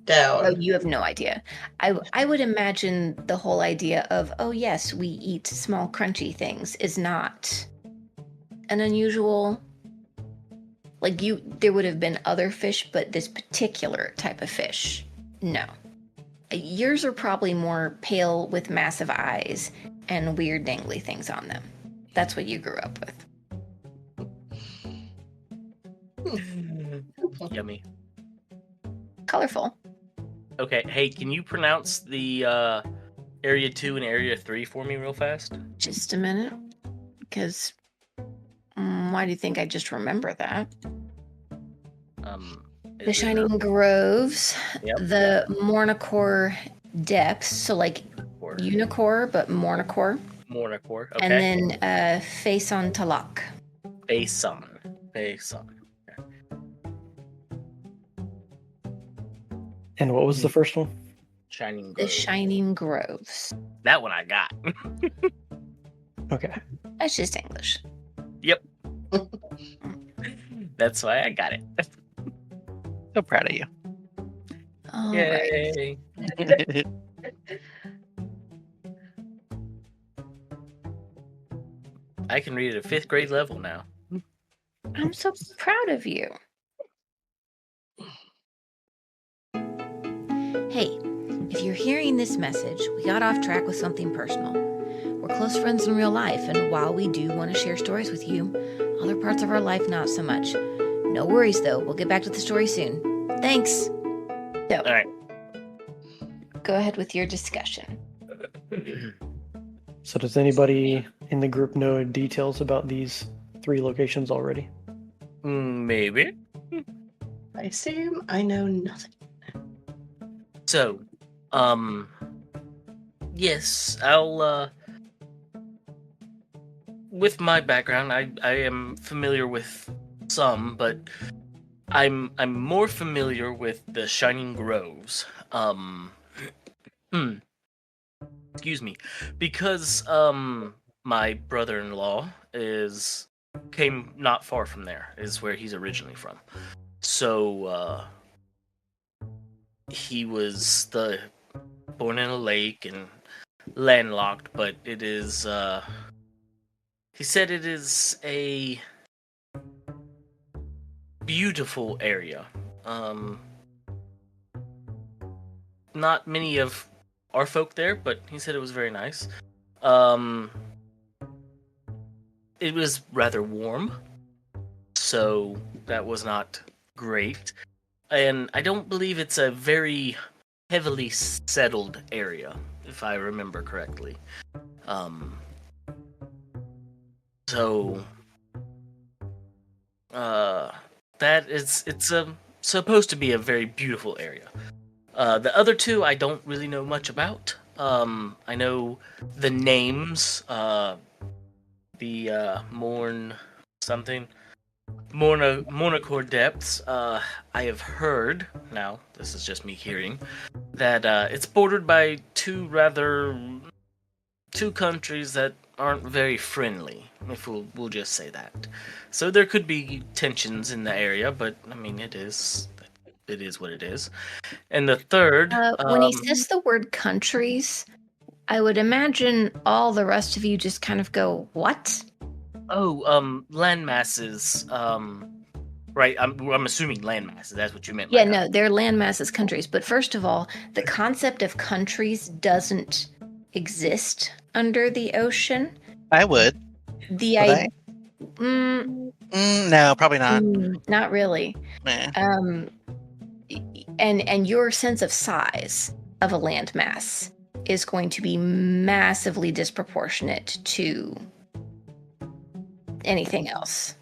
Speaker 4: down.
Speaker 1: Oh, you have no idea. I would imagine the whole idea of, oh yes, we eat small crunchy things is not an unusual, like there would have been other fish, but this particular type of fish, no. Yours are probably more pale with massive eyes and weird dangly things on them. That's what you grew up with.
Speaker 2: Yummy.
Speaker 1: Colorful.
Speaker 2: Okay, hey, can you pronounce the Area 2 and Area 3 for me real fast?
Speaker 1: Just a minute, because Why do you think I just remember that?
Speaker 2: Is
Speaker 1: The
Speaker 2: it
Speaker 1: Shining Groves,
Speaker 2: Yep.
Speaker 1: the Mornicore Depths, so like
Speaker 2: or
Speaker 1: Unicore, but Mornicore.
Speaker 2: Mornicore? Okay.
Speaker 1: And then Face on Talak.
Speaker 2: Face on. Face on.
Speaker 6: And what was the first one?
Speaker 2: Shining
Speaker 1: The
Speaker 2: Grove.
Speaker 1: Shining Groves.
Speaker 2: That one I got.
Speaker 6: Okay.
Speaker 1: That's just English.
Speaker 2: Yep. That's why I got it.
Speaker 5: So proud of you.
Speaker 1: All right.
Speaker 2: Yay. I can read at a 5th grade level now.
Speaker 1: I'm so proud of you. Hey, if you're hearing this message, we got off track with something personal. We're close friends in real life, and while we do want to share stories with you, other parts of our life not so much. No worries, though. We'll get back to the story soon. Thanks. So,
Speaker 2: All right.
Speaker 1: go ahead with your discussion.
Speaker 6: So does anybody in the group know details about these 3 locations already?
Speaker 2: Maybe.
Speaker 4: I assume I know nothing.
Speaker 2: So, yes, I'll, with my background, I am familiar with some, but I'm more familiar with the Shining Groves. Excuse me, because my brother-in-law came not far from there, is where he's originally from. So he was born in a lake and landlocked, but it is he said it is a beautiful area. Not many of our folk there, but he said it was very nice. It was rather warm, so that was not great. And I don't believe it's a very heavily settled area, if I remember correctly. So that it's supposed to be a very beautiful area. The other 2 I don't really know much about. I know the names. The Mornicore Depths. I have heard, now this is just me hearing, that it's bordered by 2 countries that aren't very friendly, if we'll just say that. So there could be tensions in the area, but I mean it is what it is. And the third,
Speaker 1: When he says the word countries, I would imagine all the rest of you just kind of go, what?
Speaker 2: land masses. Right, I'm assuming land masses. That's what you meant.
Speaker 1: Yeah, no, they're land masses, countries. But first of all, the concept of countries doesn't exist under the ocean.
Speaker 5: I would.
Speaker 1: The
Speaker 5: Would
Speaker 1: idea,
Speaker 5: No, probably not.
Speaker 1: not really.
Speaker 5: Nah.
Speaker 1: And your sense of size of a landmass is going to be massively disproportionate to anything else.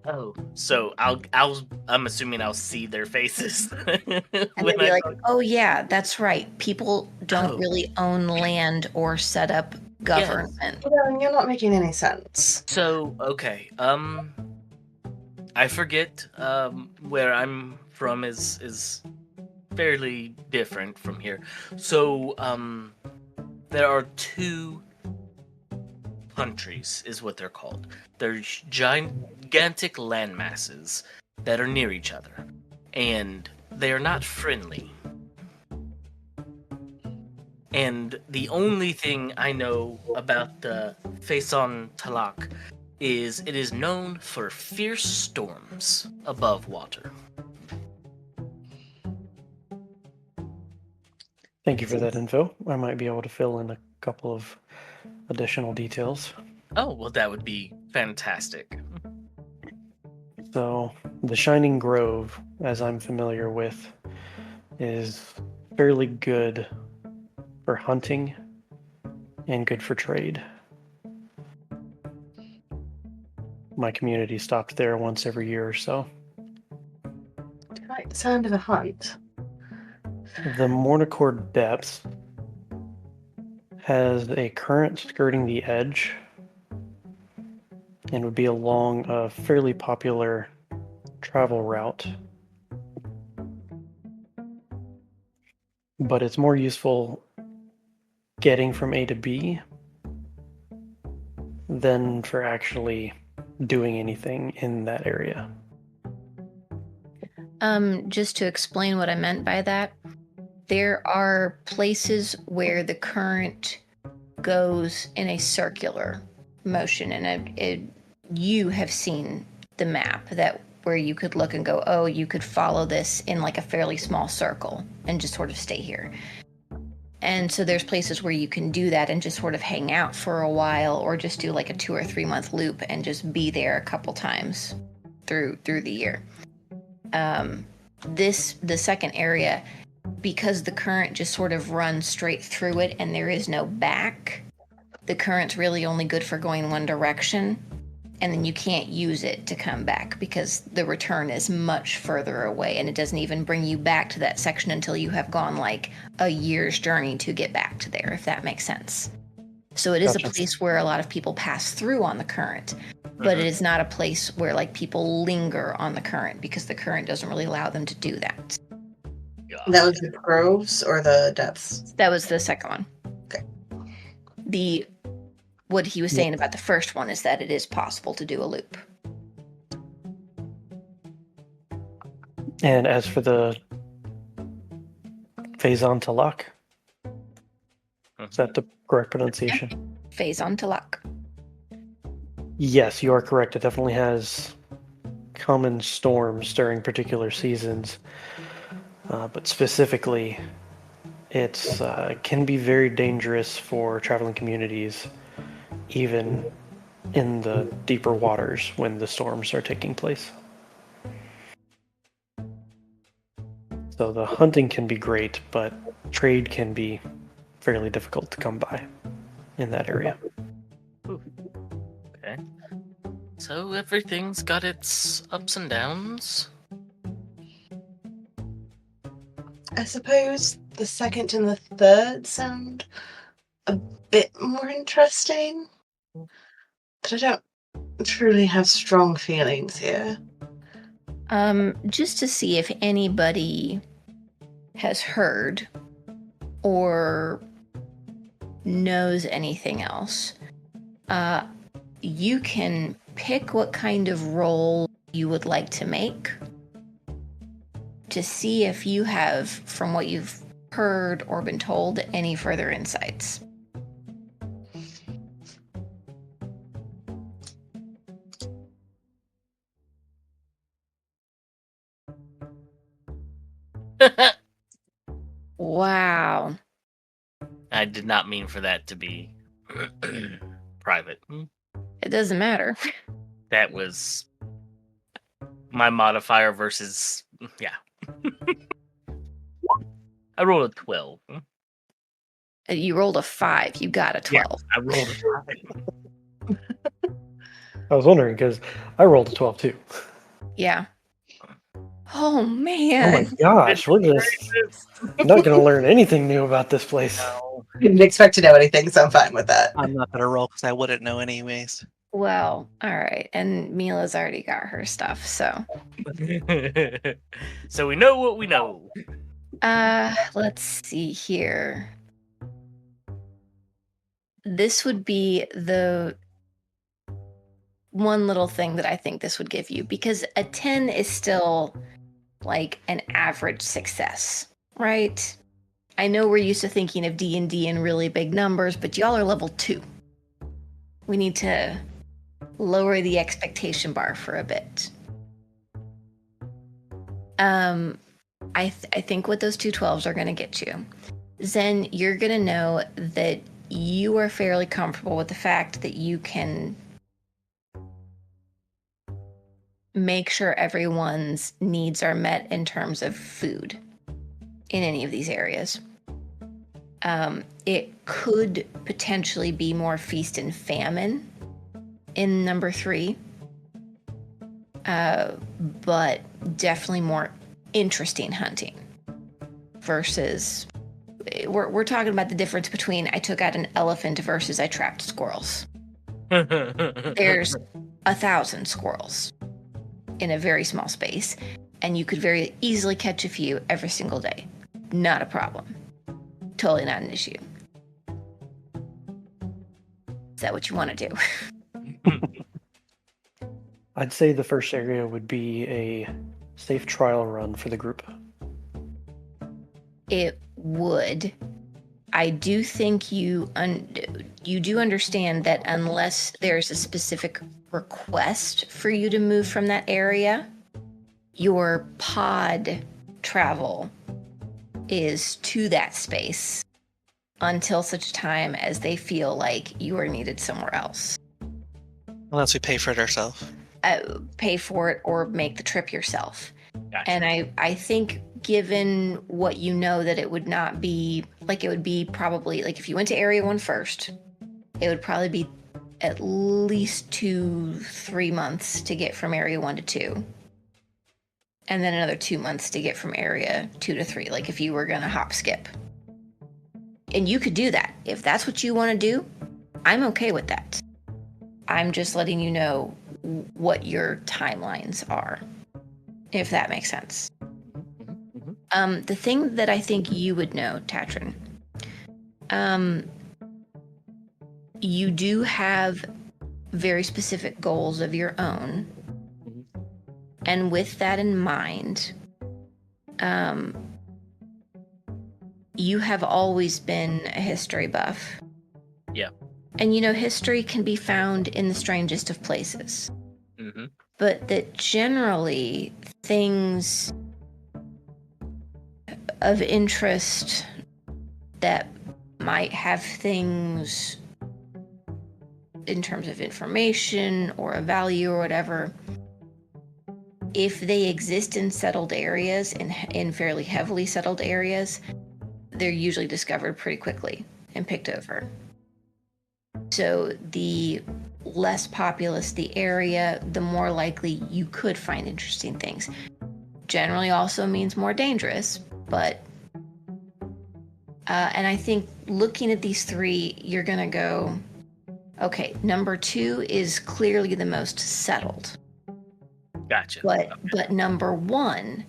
Speaker 2: Oh, so I'm assuming I'll see their faces.
Speaker 1: And they'll be like, oh yeah, that's right. People don't
Speaker 2: Oh.
Speaker 1: really own land or set up government.
Speaker 4: You're not making any sense.
Speaker 2: So okay, I forget. Where I'm from is fairly different from here. So there are 2 countries, is what they're called. They're gigantic land masses that are near each other, and they are not friendly. And the only thing I know about the Faison Talak is it is known for fierce storms above water.
Speaker 6: Thank you for that info. I might be able to fill in a couple of additional details.
Speaker 2: Oh, well, that would be fantastic.
Speaker 6: So, the Shining Grove, as I'm familiar with, is fairly good for hunting and good for trade. my community stopped there once every year or so.
Speaker 4: Do you like the sound of a hunt?
Speaker 6: The Mornicord Depths has a current skirting the edge and would be along a fairly popular travel route. But it's more useful getting from A to B than for actually doing anything in that area.
Speaker 1: Just to explain what I meant by that, there are places where the current goes in a circular motion, and you have seen the map that where you could look and go, oh, you could follow this in like a fairly small circle and just sort of stay here. And so there's places where you can do that and just sort of hang out for a while, or just do like a 2 or 3 month loop and just be there a couple times through the year. The second area, because the current just sort of runs straight through it and there is no back, the current's really only good for going one direction, and then you can't use it to come back because the return is much further away, and it doesn't even bring you back to that section until you have gone like a year's journey to get back to there, if that makes sense. So it is
Speaker 6: Gotcha.
Speaker 1: a place where a lot of people pass through on the current, but it is not a place where like people linger on the current because the current doesn't really allow them to do that.
Speaker 4: That was the groves or the depths?
Speaker 1: That was the second one.
Speaker 4: Okay.
Speaker 1: What he was saying about the first one is that it is possible to do a loop.
Speaker 6: And as for the Faison Talak, is that the correct pronunciation?
Speaker 1: Phase on to luck.
Speaker 6: Yes, you are correct. It definitely has common storms during particular seasons. But specifically, it's can be very dangerous for traveling communities, even in the deeper waters when the storms are taking place. So the hunting can be great, but trade can be fairly difficult to come by in that area.
Speaker 2: Okay. So everything's got its ups and downs.
Speaker 4: I suppose the second and the third sound a bit more interesting, but I don't truly have strong feelings here.
Speaker 1: Just to see if anybody has heard or knows anything else, you can pick what kind of roll you would like to make to see if you have, from what you've heard or been told, any further insights. Wow.
Speaker 2: I did not mean for that to be private.
Speaker 1: It doesn't matter.
Speaker 2: That was my modifier versus yeah. I rolled a 12.
Speaker 1: You rolled a 5. You got a 12.
Speaker 2: I rolled a 5.
Speaker 6: I was wondering because I rolled a 12 too.
Speaker 1: Yeah. Oh
Speaker 6: Oh my
Speaker 1: man.
Speaker 6: gosh, we're just not going to learn anything new about this place.
Speaker 2: No.
Speaker 4: Didn't expect to know anything, so I'm fine with that.
Speaker 5: I'm not gonna roll because I wouldn't know anyways.
Speaker 1: Well, all right. And Mila's already got her stuff, so.
Speaker 2: So we know what we know.
Speaker 1: Let's see here. This would be the one little thing that I think this would give you, because a 10 is still like an average success, right? I know we're used to thinking of D&D in really big numbers, but y'all are level 2. We need to lower the expectation bar for a bit. I think what those two 12s are going to get you, Zen, you're going to know that you are fairly comfortable with the fact that you can make sure everyone's needs are met in terms of food in any of these areas. It could potentially be more feast and famine in number 3, but definitely more interesting hunting versus we're talking about the difference between I took out an elephant versus I trapped squirrels. There's 1,000 squirrels in a very small space, and you could very easily catch a few every single day. Not a problem. Totally not an issue. Is that what you want to do?
Speaker 6: I'd say the first area would be a safe trial run for the group.
Speaker 1: It would. I do think you do understand that unless there's a specific request for you to move from that area, your pod travel is to that space until such time as they feel like you are needed somewhere else.
Speaker 5: Unless we pay for it ourselves.
Speaker 1: Pay for it or make the trip yourself.
Speaker 2: Gotcha.
Speaker 1: And I think given what you know that it would not be like, it would be probably like if you went to Area 1 first, it would probably be at least 2-3 months to get from Area 1 to 2. And then another 2 months to get from Area 2 to 3, like if you were going to hop skip. And you could do that. If that's what you want to do, I'm okay with that. I'm just letting you know what your timelines are, if that makes sense. The thing that I think you would know, Tatrin, you do have very specific goals of your own. And with that in mind, you have always been a history buff.
Speaker 2: Yeah.
Speaker 1: And history can be found in the strangest of places.
Speaker 2: Mm-hmm.
Speaker 1: But that generally things of interest that might have things in terms of information or a value or whatever, if they exist in settled areas, in fairly heavily settled areas, they're usually discovered pretty quickly and picked over. So the less populous the area, the more likely you could find interesting things. Generally also means more dangerous, but and I think looking at these three, you're gonna go, okay, number 2 is clearly the most settled.
Speaker 2: Gotcha.
Speaker 1: But number 1,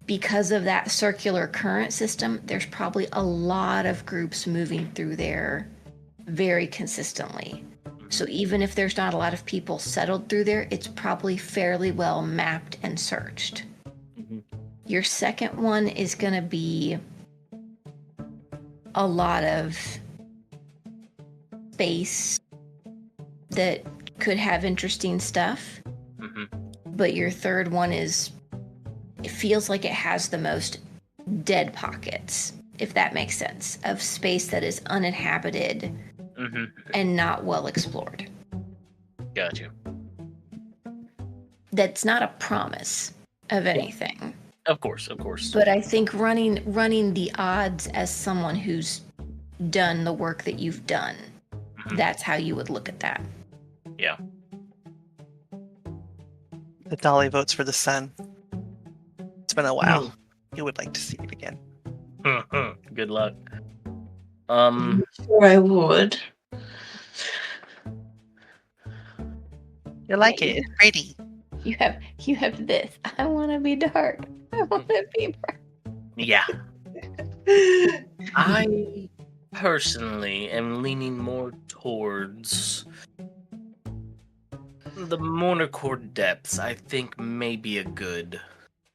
Speaker 1: because of that circular current system, there's probably a lot of groups moving through there very consistently. So even if there's not a lot of people settled through there, it's probably fairly well mapped and searched.
Speaker 2: Mm-hmm.
Speaker 1: Your second one is going to be a lot of space that could have interesting stuff.
Speaker 2: Mm-hmm.
Speaker 1: But your third one it feels like it has the most dead pockets, if that makes sense, of space that is uninhabited and not well explored.
Speaker 2: Gotcha.
Speaker 1: That's not a promise of anything.
Speaker 2: Of course.
Speaker 1: But I think running the odds as someone who's done the work that you've done, that's how you would look at that.
Speaker 2: Yeah.
Speaker 5: The Dolly votes for the sun. It's been a while. You would like to see it again.
Speaker 2: Good luck.
Speaker 4: Sure, I would.
Speaker 5: You like it? It's pretty.
Speaker 1: You have this. I want to be dark. I want to be bright.
Speaker 2: Yeah. I personally am leaning more towards the Monocore depths. I think may be a good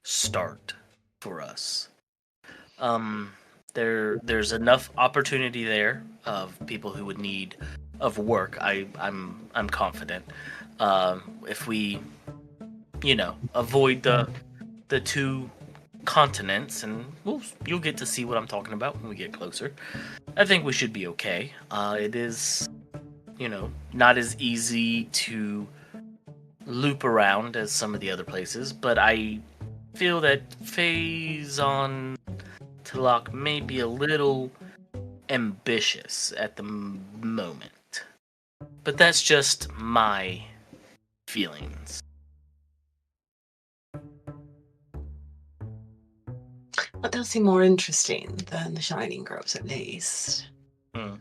Speaker 2: start for us. There's enough opportunity there of people who would need of work. I'm confident. If we, avoid the 2 continents, and you'll get to see what I'm talking about when we get closer. I think we should be okay. It is, not as easy to loop around as some of the other places, but I feel that phase on Tilak may be a little ambitious at the moment. But that's just my feelings.
Speaker 4: That does seem more interesting than the Shining Groves, at least.
Speaker 2: Hmm.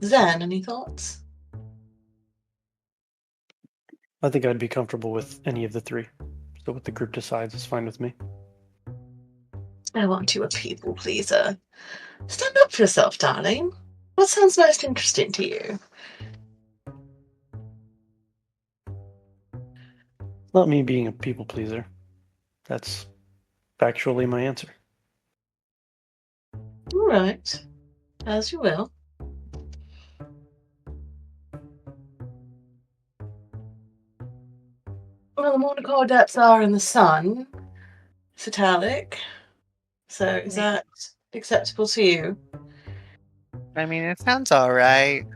Speaker 4: Zen, any thoughts?
Speaker 6: I think I'd be comfortable with any of the three. So what the group decides is fine with me.
Speaker 4: I want you a people pleaser. Stand up for yourself, darling. What sounds most interesting to you?
Speaker 6: Not me being a people pleaser. That's factually my answer.
Speaker 4: All right. As you will. Well, the Monaco depths are in the sun. It's italic. So is that acceptable to you?
Speaker 5: I mean, it sounds alright.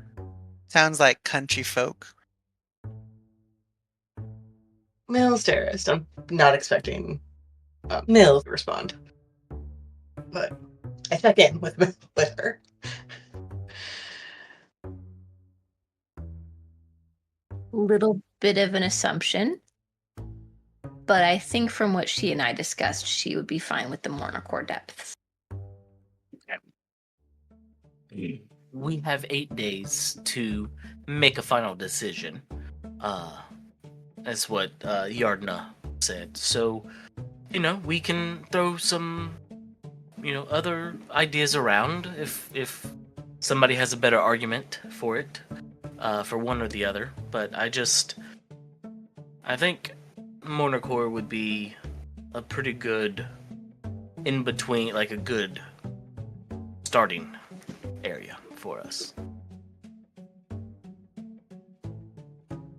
Speaker 5: Sounds like country folk.
Speaker 4: Mill's terrorist. I'm not expecting Mill to respond. But I check in with her.
Speaker 1: Little bit of an assumption, but I think from what she and I discussed, she would be fine with the Mournercore depths.
Speaker 2: We have 8 days to make a final decision. That's what Yardna said. So, we can throw some, other ideas around if somebody has a better argument for it, for one or the other. But I think Monacore would be a pretty good in between, like a good starting area for us.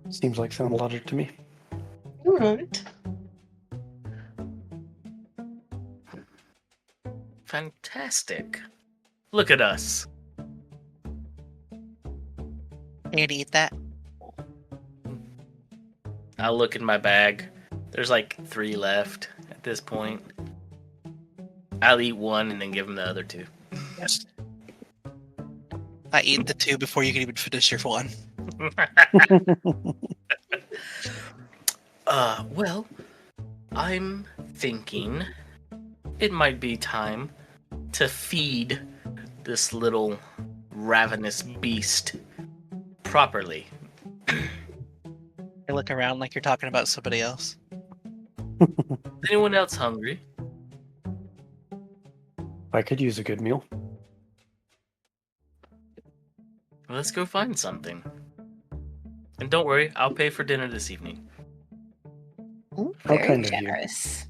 Speaker 6: Seems like sound logic to me.
Speaker 4: All right.
Speaker 2: Fantastic. Look at us.
Speaker 5: Can't eat that.
Speaker 2: I'll look in my bag. There's like 3 left at this point. I'll eat one and then give him the other 2.
Speaker 5: Yes. I eat the 2 before you can even finish your 1.
Speaker 2: Well, I'm thinking it might be time to feed this little ravenous beast properly.
Speaker 5: I look around like you're talking about somebody else.
Speaker 2: Is anyone else hungry?
Speaker 6: I could use a good meal.
Speaker 2: Let's go find something. And don't worry, I'll pay for dinner this evening.
Speaker 1: Ooh,
Speaker 6: How
Speaker 1: very
Speaker 6: kind of you.
Speaker 1: generous.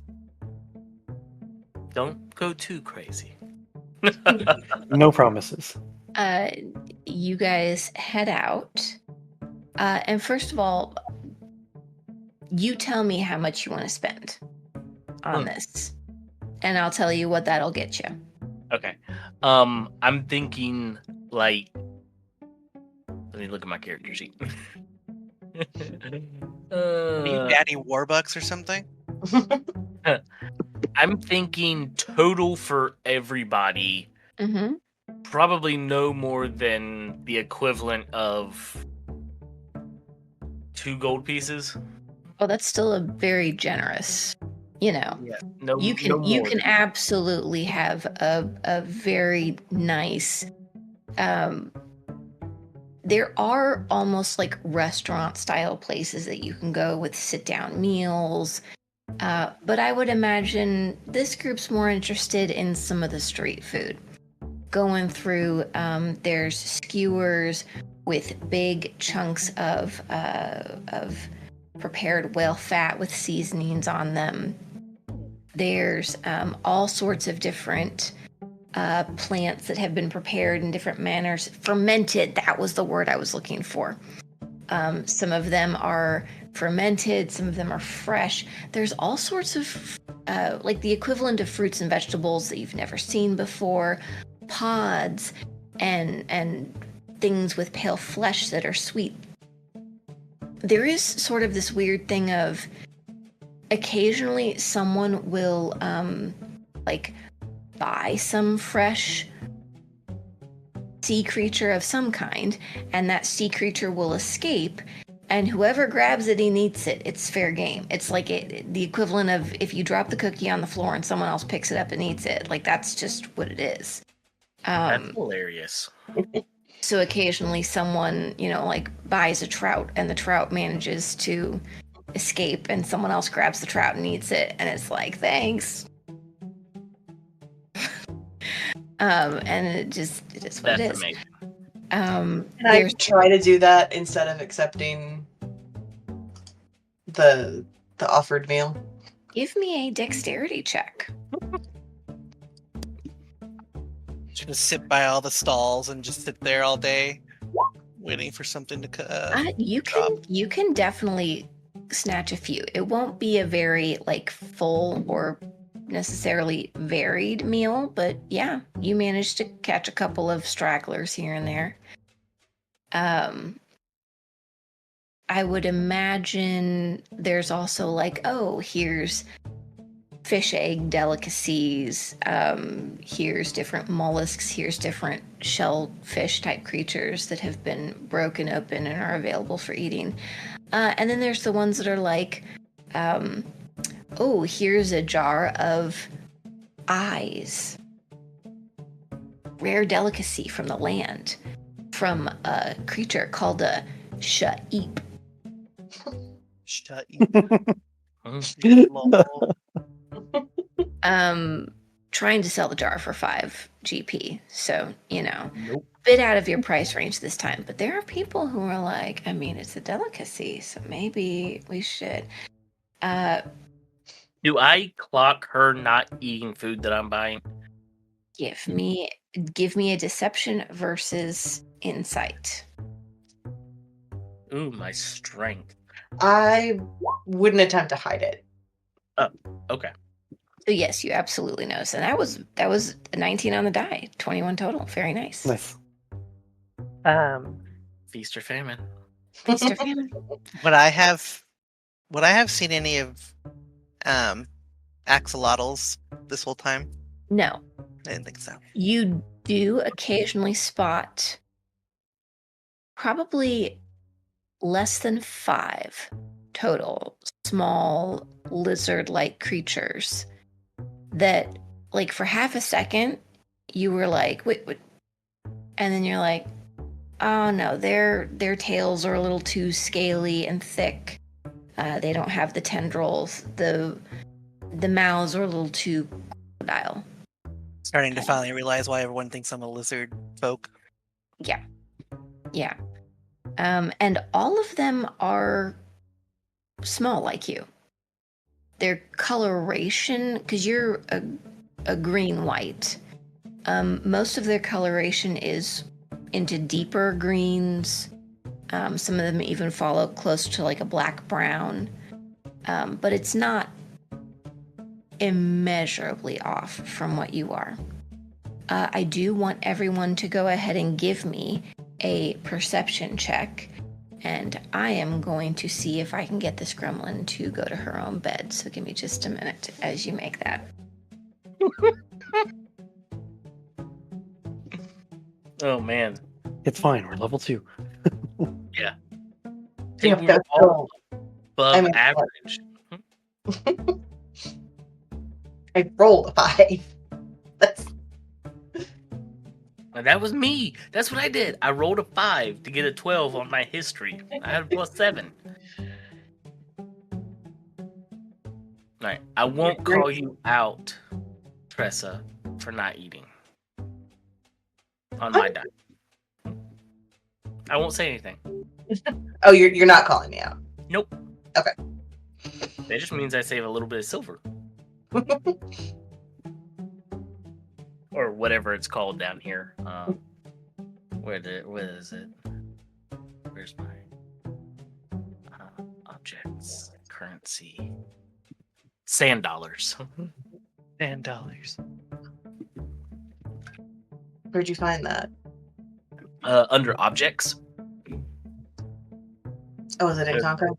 Speaker 2: Don't go too crazy.
Speaker 6: No promises.
Speaker 1: You guys head out. And first of all, you tell me how much you want to spend on this. And I'll tell you what that'll get you.
Speaker 2: Okay. I'm thinking, like... Let me look at my character sheet.
Speaker 5: Do you got any Warbucks or something?
Speaker 2: I'm thinking total for everybody,
Speaker 1: Mm-hmm.
Speaker 2: probably no more than the equivalent of 2 gold pieces.
Speaker 1: Well, that's still a very generous.
Speaker 2: Yeah, no,
Speaker 1: You
Speaker 2: no
Speaker 1: can
Speaker 2: more.
Speaker 1: absolutely have a very nice. There are almost like restaurant style places that you can go with sit down meals. But I would imagine this group's more interested in some of the street food. Going through, there's skewers with big chunks of prepared whale fat with seasonings on them. There's all sorts of different plants that have been prepared in different manners. Fermented, that was the word I was looking for. Some of them are fermented, some of them are fresh. There's all sorts of, like the equivalent of fruits and vegetables that you've never seen before, pods, and things with pale flesh that are sweet. There is sort of this weird thing of occasionally someone will, like, buy some fresh sea creature of some kind, and that sea creature will escape And whoever grabs it and eats it, it's fair game. It's like the equivalent of if you drop the cookie on the floor and someone else picks it up and eats it. Like, that's just what it is.
Speaker 2: That's hilarious.
Speaker 1: So occasionally someone, like buys a trout and the trout manages to escape and someone else grabs the trout and eats it. And it's like, thanks. And it is what
Speaker 2: That's
Speaker 1: it is.
Speaker 2: amazing.
Speaker 4: And I try to do that instead of accepting the offered meal.
Speaker 1: Give me a dexterity check.
Speaker 5: Just sit by all the stalls and just sit there all day, waiting for something to
Speaker 1: You can definitely snatch a few. It won't be a very full or necessarily varied meal, but yeah, you managed to catch a couple of stragglers here and there. I would imagine there's also here's fish egg delicacies, here's different mollusks, here's different shellfish type creatures that have been broken open and are available for eating. And then there's the ones that are here's a jar of eyes. Rare delicacy from the land, from a creature called a sha'eep.
Speaker 5: shut
Speaker 1: Trying to sell the jar for 5 GP. So,
Speaker 2: Nope.
Speaker 1: bit out of your price range this time. But there are people who are like, it's a delicacy, so maybe we should.
Speaker 2: Do I clock her not eating food that I'm buying?
Speaker 1: Give me a deception versus insight.
Speaker 2: Ooh, my strength.
Speaker 4: I wouldn't attempt to hide it.
Speaker 2: Okay.
Speaker 1: So yes, you absolutely notice. And that was a 19 on the die, 21 total. Very nice.
Speaker 6: Nice.
Speaker 2: Feast or famine.
Speaker 1: Feast or famine.
Speaker 5: Would I have seen any of axolotls this whole time?
Speaker 1: No.
Speaker 5: I didn't think so.
Speaker 1: You do occasionally spot probably less than 5 total small lizard-like creatures that, for half a second, you were like, wait, and then you're like, oh no, their tails are a little too scaly and thick. They don't have the tendrils. The mouths are a little too crocodile.
Speaker 5: Starting to finally realize why everyone thinks I'm a lizard folk.
Speaker 1: Yeah. And all of them are small like you. Their coloration, because you're a green-white, most of their coloration is into deeper greens. Some of them even follow close to a black-brown. But it's not immeasurably off from what you are. I do want everyone to go ahead and give me a perception check, and I am going to see if I can get this gremlin to go to her own bed. So give me just a minute as you make that.
Speaker 2: Oh man.
Speaker 6: It's fine. We're level 2.
Speaker 2: Yeah. I
Speaker 4: You
Speaker 2: think
Speaker 4: have
Speaker 2: we
Speaker 4: to
Speaker 2: were all above
Speaker 4: I mean,
Speaker 2: average.
Speaker 4: I rolled a 5. That's
Speaker 2: And that was me. That's what I did. I rolled a 5 to get a 12 on my history. I had a +7. Alright. I won't call you out, Tressa, for not eating. On my die. I won't say anything.
Speaker 4: Oh, you're not calling me out.
Speaker 2: Nope.
Speaker 4: Okay.
Speaker 2: That just means I save a little bit of silver. Or whatever it's called down here. Where is it? Where's my objects? Currency. Sand dollars.
Speaker 5: $10.
Speaker 4: Where'd you find that?
Speaker 2: Under objects.
Speaker 4: Oh, was it in Conquer?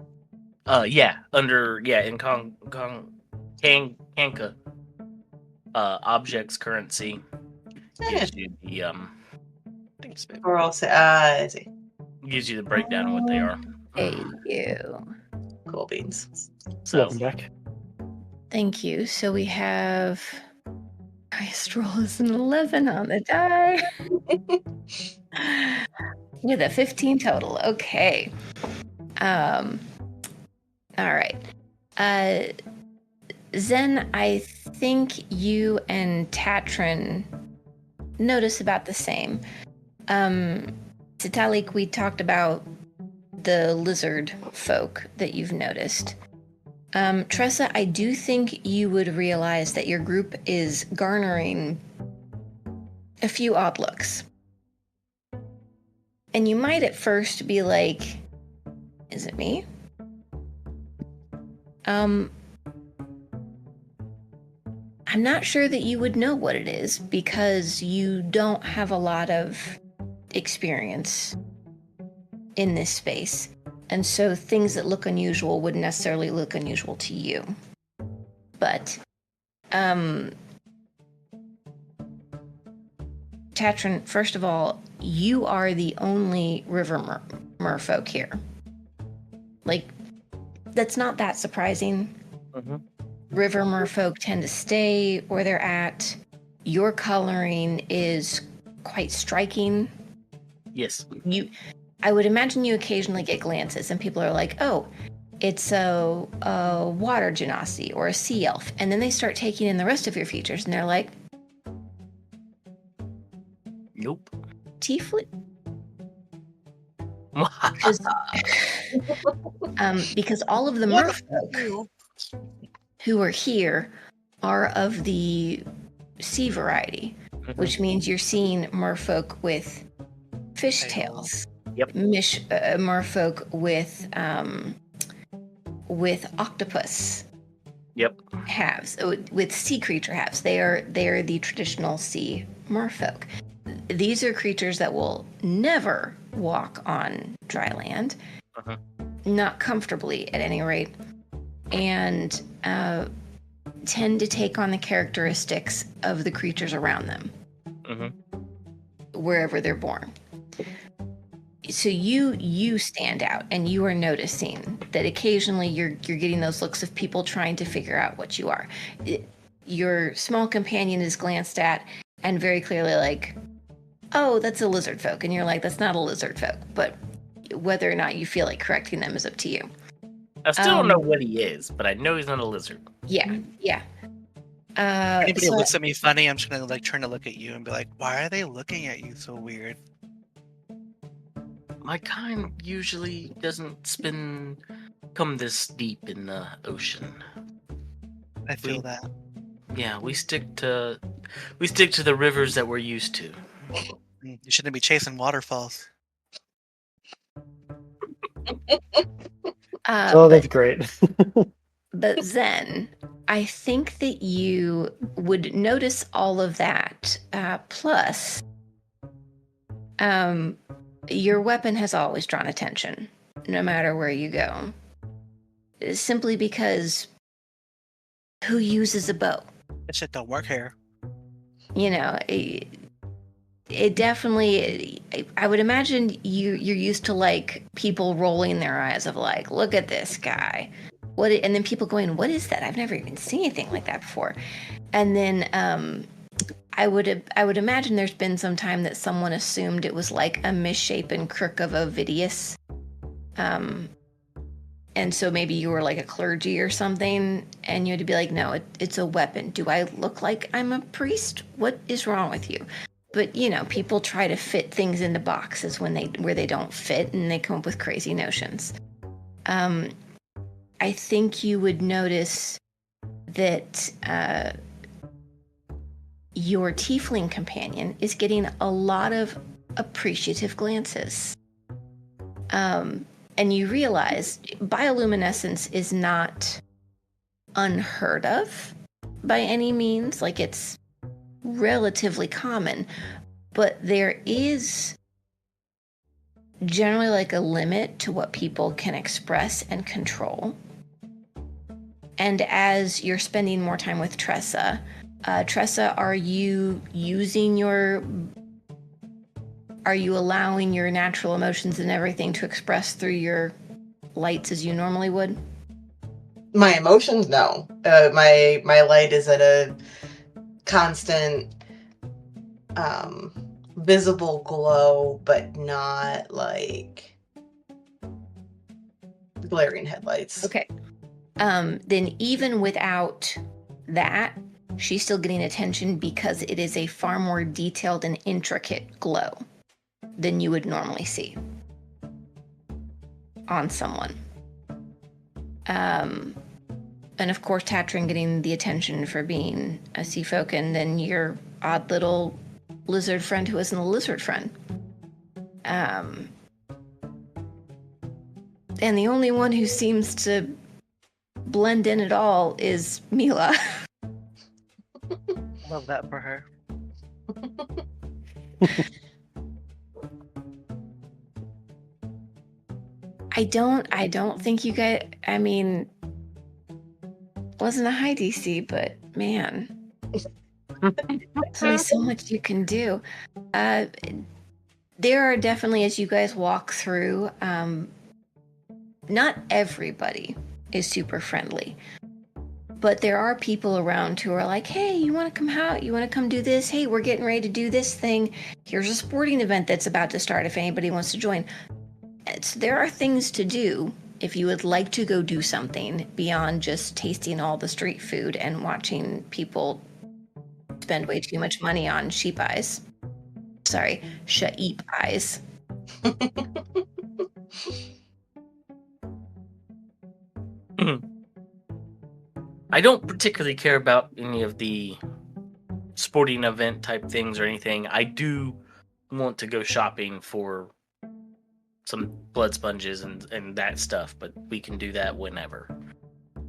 Speaker 2: In Kanka. Objects currency gives you the
Speaker 4: Or I'll say, I see.
Speaker 2: gives you the breakdown of what they are.
Speaker 1: Hey, you.
Speaker 4: Cool beans.
Speaker 2: So
Speaker 6: Welcome back.
Speaker 1: Thank you. So we have highest roll is an 11 on the die. With a 15 total. Okay. All right. Zen, I think you and Tatrin notice about the same. Sitalik, we talked about the lizard folk that you've noticed. Tressa, I do think you would realize that your group is garnering a few odd looks. And you might at first be like, is it me? I'm not sure that you would know what it is because you don't have a lot of experience in this space. And so things that look unusual wouldn't necessarily look unusual to you. But, Tatrin, first of all, you are the only river merfolk here. Like, that's not that surprising.
Speaker 2: Mhm.
Speaker 1: River merfolk tend to stay where they're at. Your coloring is quite striking.
Speaker 2: yes,
Speaker 1: I would imagine you occasionally get glances and people are like, oh, it's a water genasi or a sea elf. And then they start taking in the rest of your features and they're like,
Speaker 2: nope.
Speaker 1: tiefling? Because all of the merfolk who are here are of the sea variety, which means you're seeing merfolk with fish tails.
Speaker 2: Yep.
Speaker 1: Merfolk with octopus
Speaker 2: Yep.
Speaker 1: halves, with sea creature halves. They are the traditional sea merfolk. These are creatures that will never walk on dry land, not comfortably at any rate, and tend to take on the characteristics of the creatures around them, wherever they're born. So you stand out, and you are noticing that occasionally you're getting those looks of people trying to figure out what you are. Your small companion is glanced at and very clearly like, oh, that's a lizard folk, and you're like, that's not a lizard folk. But whether or not you feel like correcting them is up to you.
Speaker 2: I still don't know what he is, but I know he's not a lizard.
Speaker 1: Yeah.
Speaker 5: Anybody
Speaker 1: So-
Speaker 5: looks at me funny, I'm just gonna like turn to look at you and be like, "Why are they looking at you so weird?"
Speaker 2: My kind usually doesn't come this deep in the ocean.
Speaker 5: I feel that.
Speaker 2: Yeah, we stick to the rivers that we're used to.
Speaker 5: You shouldn't be chasing waterfalls.
Speaker 6: Oh, that's great.
Speaker 1: But Zen, I think that you would notice all of that. Plus, your weapon has always drawn attention, no matter where you go. Simply because who uses a bow?
Speaker 5: That shit don't work here.
Speaker 1: You know, it definitely. I would imagine you're used to like people rolling their eyes of like, look at this guy. And then people going, what is that? I've never even seen anything like that before. And then I would imagine there's been some time that someone assumed it was like a misshapen crook of Ovidius. And so maybe you were like a clergy or something, and you had to be like, no, it's a weapon. Do I look like I'm a priest? What is wrong with you? But, you know, people try to fit things into boxes where they don't fit, and they come up with crazy notions. I think you would notice that your tiefling companion is getting a lot of appreciative glances. And you realize bioluminescence is not unheard of by any means. Like, it's relatively common, but there is generally like a limit to what people can express and control. And as you're spending more time with Tressa, are you allowing your natural emotions and everything to express through your lights as you normally would?
Speaker 4: My emotions, no. My light is at a constant visible glow, but not like glaring headlights.
Speaker 1: Okay. Then even without that, she's still getting attention because it is a far more detailed and intricate glow than you would normally see on someone. And of course, Tatrin getting the attention for being a sea folk, and then your odd little lizard friend who isn't a lizard friend. And the only one who seems to blend in at all is Mila.
Speaker 5: Love that for her.
Speaker 1: I don't think you guys, I mean, wasn't a high DC, but man, there's only so much you can do. There are definitely, as you guys walk through, not everybody is super friendly, but there are people around who are like, hey, you want to come out? You want to come do this? Hey, we're getting ready to do this thing. Here's a sporting event that's about to start if anybody wants to join. There are things to do if you would like to go do something beyond just tasting all the street food and watching people spend way too much money on sheep eyes. Sorry, sheep eyes.
Speaker 2: I don't particularly care about any of the sporting event type things or anything. I do want to go shopping for some blood sponges and that stuff, but we can do that whenever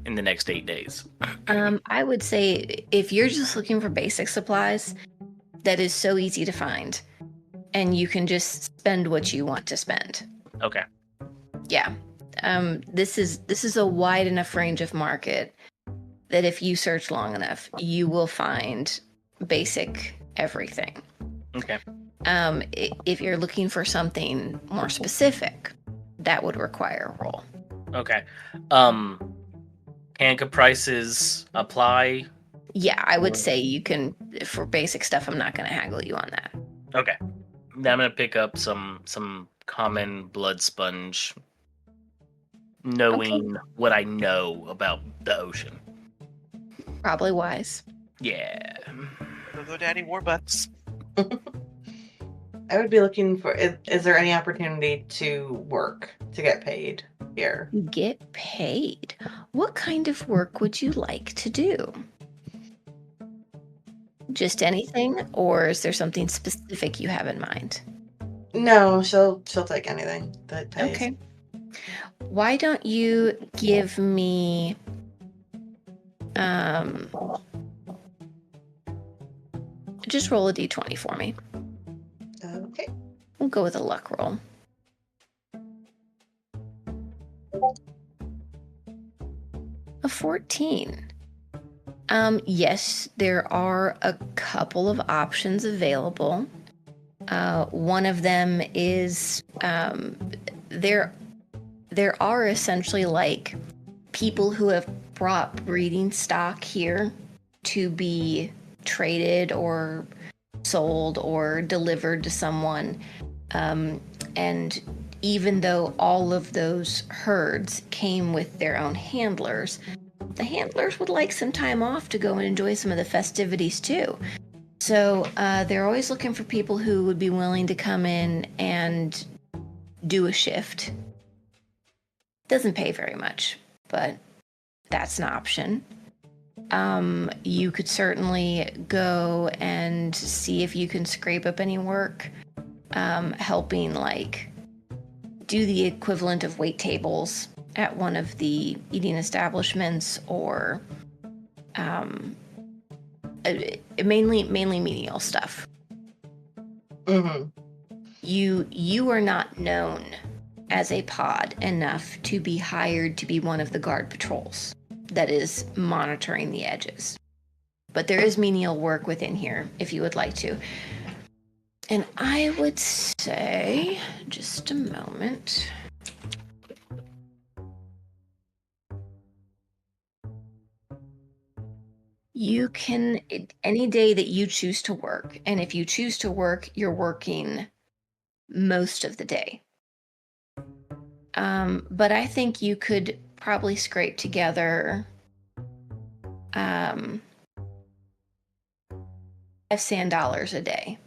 Speaker 2: in the next 8 days.
Speaker 1: I would say if you're just looking for basic supplies, that is so easy to find, and you can just spend what you want to spend.
Speaker 2: Okay.
Speaker 1: Yeah. This is a wide enough range of market that if you search long enough, you will find basic everything.
Speaker 2: Okay.
Speaker 1: If you're looking for something more specific, that would require a roll.
Speaker 2: Okay. Canka prices apply.
Speaker 1: Yeah, I would say you can, for basic stuff, I'm not going to haggle you on that.
Speaker 2: Okay. Now I'm gonna pick up some common blood sponge, knowing what I know about the ocean.
Speaker 1: Probably wise.
Speaker 2: Yeah.
Speaker 5: Go Daddy Warbucks.
Speaker 4: I would be looking for, is there any opportunity to work, to get paid here?
Speaker 1: Get paid. What kind of work would you like to do? Just anything, or is there something specific you have in mind?
Speaker 4: No, she'll take anything that pays.
Speaker 1: Okay. Why don't you give me just roll a d20 for me.
Speaker 4: Okay.
Speaker 1: We'll go with a luck roll. A 14. Yes, there are a couple of options available. One of them is there are essentially like people who have brought breeding stock here to be traded or sold or delivered to someone. And even though all of those herds came with their own handlers, the handlers would like some time off to go and enjoy some of the festivities too. So they're always looking for people who would be willing to come in and do a shift. Doesn't pay very much, but that's an option. You could certainly go and see if you can scrape up any work, helping like do the equivalent of wait tables at one of the eating establishments, or mainly menial stuff.
Speaker 4: Mm-hmm.
Speaker 1: You are not known as a pod enough to be hired to be one of the guard patrols that is monitoring the edges. But there is menial work within here if you would like to. And I would say, just a moment. You can any day that you choose to work, and if you choose to work, you're working most of the day. But I think you could probably scrape together $5 sand dollars a day.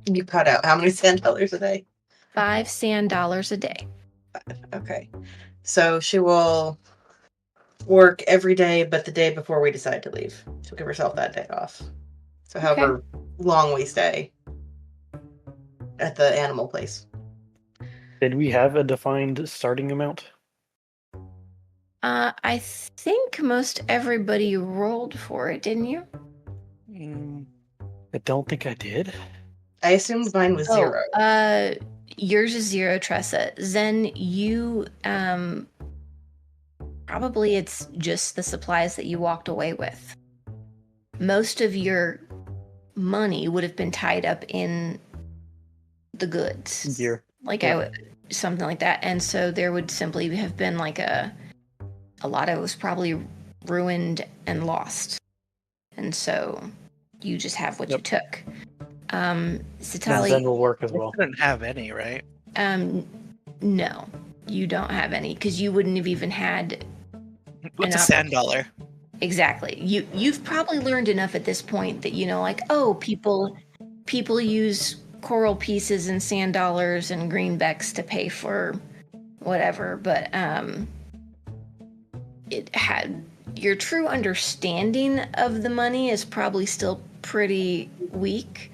Speaker 4: You cut out how many sand dollars a day?
Speaker 1: $5 sand dollars a day.
Speaker 4: Okay. So she will work every day but the day before we decide to leave. She'll give herself that day off. So however long we stay at the animal place.
Speaker 6: Did we have a defined starting amount?
Speaker 1: I think most everybody rolled for it, didn't you?
Speaker 6: I don't think I did.
Speaker 4: I assumed mine was 0.
Speaker 1: Yours is 0, Tressa. Zen, you probably it's just the supplies that you walked away with. Most of your money would have been tied up in the goods.
Speaker 6: Gear.
Speaker 1: Like
Speaker 6: Yeah.
Speaker 1: I would something like that. And so there would simply have been like a lot of it was probably ruined and lost. And so you just have what you took.
Speaker 6: And
Speaker 1: Satali,
Speaker 6: Zen will work as
Speaker 5: I
Speaker 6: well.
Speaker 5: didn't have any, right?
Speaker 1: no, you don't have any because you wouldn't have even had
Speaker 5: What's a
Speaker 1: An
Speaker 5: sand dollar?
Speaker 1: exactly. You've probably learned enough at this point that you know, like, oh, people use coral pieces and sand dollars and greenbacks to pay for whatever, but it had your true understanding of the money is probably still pretty weak.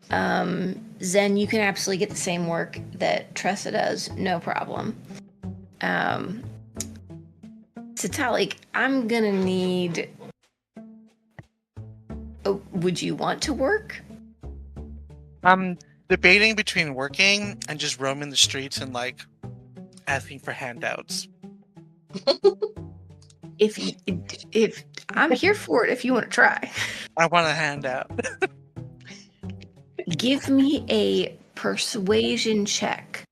Speaker 1: Zen, you can absolutely get the same work that Tressa does, no problem. Satalik, I'm gonna need. Oh, would you want to work?
Speaker 5: I'm debating between working and just roaming the streets and like asking for handouts.
Speaker 1: If I'm here for it, if you want to try,
Speaker 5: I want a handout.
Speaker 1: give me a persuasion check.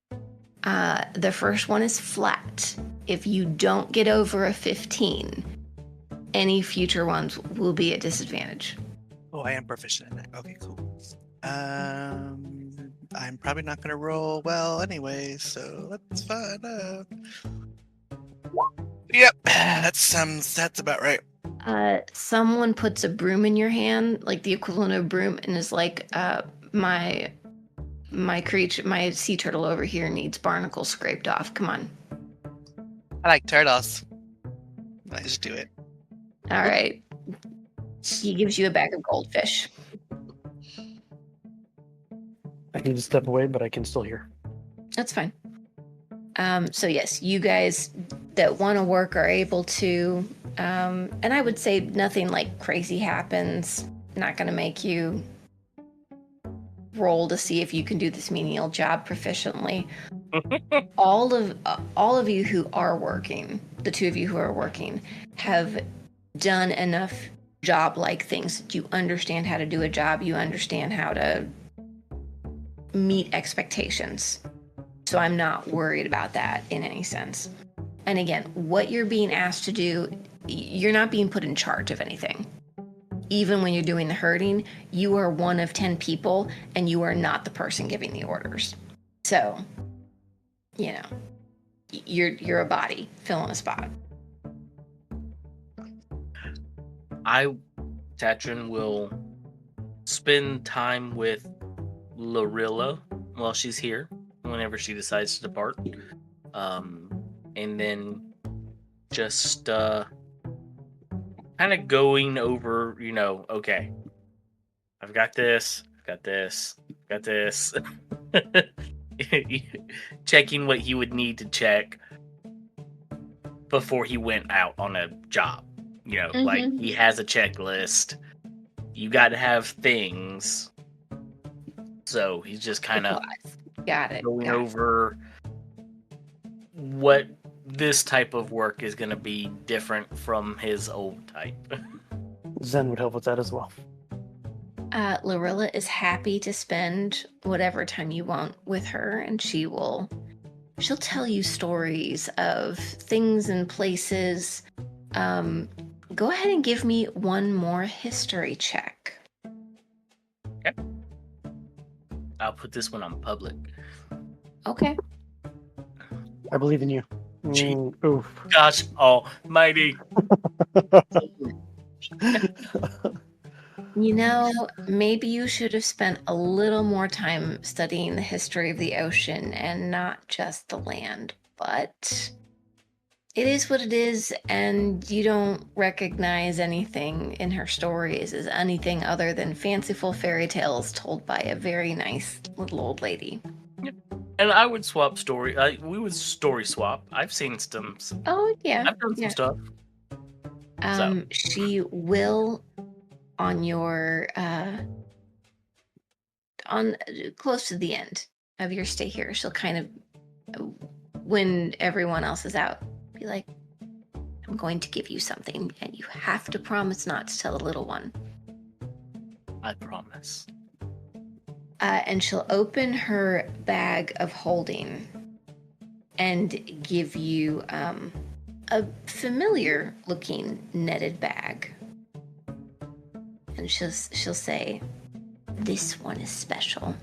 Speaker 1: The first one is flat. If you don't get over a 15, any future ones will be at disadvantage.
Speaker 5: Oh, I am proficient in that. Okay, cool. I'm probably not gonna roll well anyway, so let's find out. Yep, that's about right.
Speaker 1: Someone puts a broom in your hand, like the equivalent of a broom, and is like, my sea turtle over here needs barnacles scraped off. Come on.
Speaker 5: I like turtles. Let's just do it.
Speaker 1: All right. He gives you a bag of goldfish.
Speaker 6: I need to step away, but I can still hear.
Speaker 1: That's fine. So yes, you guys that want to work are able to, and I would say nothing like crazy happens. Not going to make you roll to see if you can do this menial job proficiently. all of you who are working, the two of you who are working, have done enough job-like things that you understand how to do a job. You understand how to meet expectations. So I'm not worried about that in any sense. And again, what you're being asked to do, you're not being put in charge of anything. Even when you're doing the herding, you are one of 10 people and you are not the person giving the orders. So, you know, you're a body filling a spot.
Speaker 2: Tatrin will spend time with Lorilla while she's here, whenever she decides to depart. And then just kind of going over, okay, I've got this, checking what he would need to check before he went out on a job. Like he has a checklist. You got to have things. So he's just kind of going over what this type of work is going to be different from his old type.
Speaker 6: Zen would help with that as well.
Speaker 1: Lorilla is happy to spend whatever time you want with her, and she'll tell you stories of things and places. go ahead and give me one more history check.
Speaker 2: I'll put this one on public.
Speaker 1: Okay.
Speaker 6: I believe in you. Oof.
Speaker 2: Gosh almighty.
Speaker 1: You know, maybe you should have spent a little more time studying the history of the ocean and not just the land, but it is what it is, and you don't recognize anything in her stories as anything other than fanciful fairy tales told by a very nice little old lady.
Speaker 2: And I would swap story. We would story swap. I've seen some.
Speaker 1: Oh, yeah.
Speaker 2: I've done some stuff.
Speaker 1: She will on your on close to the end of your stay here, she'll kind of, when everyone else is out, be like, I'm going to give you something and you have to promise not to tell the little one.
Speaker 2: I promise.
Speaker 1: And she'll open her bag of holding and give you a familiar looking netted bag. And she'll say, this one is special.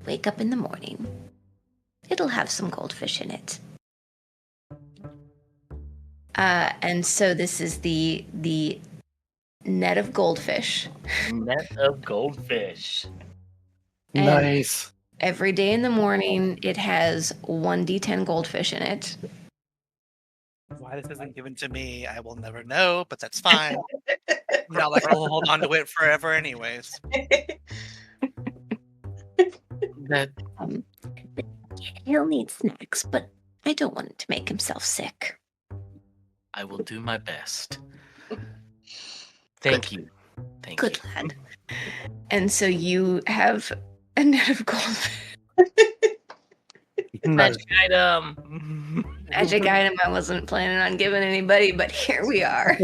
Speaker 1: Wake up in the morning. It'll have some goldfish in it. And so this is the net of goldfish.
Speaker 2: Net of goldfish.
Speaker 1: And
Speaker 6: Nice.
Speaker 1: every day in the morning, it has 1d10 goldfish in it.
Speaker 5: Why this isn't given to me, I will never know, but that's fine. Not like I'll hold on to it forever anyways.
Speaker 2: That
Speaker 1: He'll need snacks, but I don't want it to make himself sick.
Speaker 2: I will do my best. Thank you. Thank
Speaker 1: Good
Speaker 2: you.
Speaker 1: lad. And so you have a net of goldfish.
Speaker 6: Nice.
Speaker 2: Magic item.
Speaker 1: Magic item I wasn't planning on giving anybody, but here we are.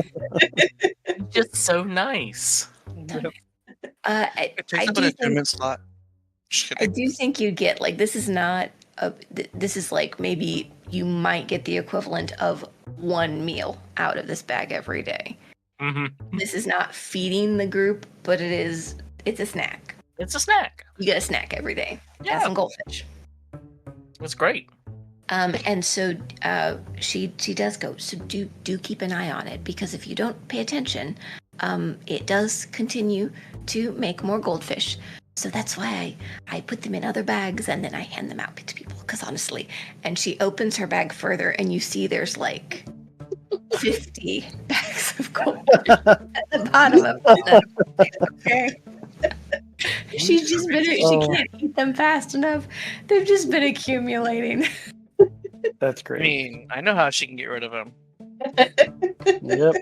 Speaker 2: Just so nice.
Speaker 1: I
Speaker 5: Takes up
Speaker 1: do
Speaker 5: an
Speaker 1: think-
Speaker 5: attunement slot. Just
Speaker 1: I
Speaker 5: kidding.
Speaker 1: do think you get, like, this is not this is like maybe you might get the equivalent of one meal out of this bag every day.
Speaker 2: Mm-hmm.
Speaker 1: This is not feeding the group, but it's a snack.
Speaker 2: It's a snack.
Speaker 1: You get a snack every day.
Speaker 2: Yeah.
Speaker 1: Got some goldfish.
Speaker 2: It's great.
Speaker 1: And so she does go. So do keep an eye on it, because if you don't pay attention, it does continue to make more goldfish. So that's why I put them in other bags and then I hand them out to people. Because honestly, and she opens her bag further and you see there's like 50 bags of goldfish at the bottom of it. Okay. She can't eat them fast enough. They've just been accumulating.
Speaker 6: That's
Speaker 5: I
Speaker 6: great.
Speaker 5: mean, I know how she can get rid of him.
Speaker 6: Yep.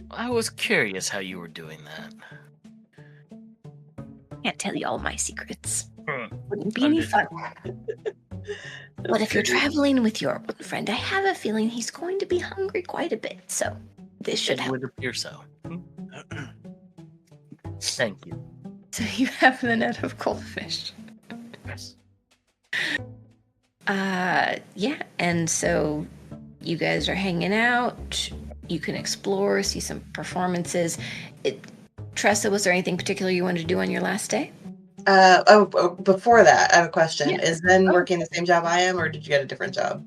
Speaker 2: I was curious how you were doing that.
Speaker 1: Can't tell you all my secrets.
Speaker 2: Hmm.
Speaker 1: Wouldn't be any fun.
Speaker 4: That's
Speaker 1: But if you're
Speaker 4: pretty-
Speaker 1: traveling with your one friend, I have a feeling he's going to be hungry quite a bit. So this should
Speaker 2: It
Speaker 1: help.
Speaker 2: would appear so. Thank you.
Speaker 1: So you have the net of goldfish.
Speaker 2: Yes.
Speaker 1: Yeah, and so you guys are hanging out. You can explore, see some performances. Tressa, was there anything particular you wanted to do on your last day?
Speaker 4: Before that, I have a question.
Speaker 1: Yeah.
Speaker 4: Is Zen
Speaker 1: Oh.
Speaker 4: working the same job I am, or did you get a different job?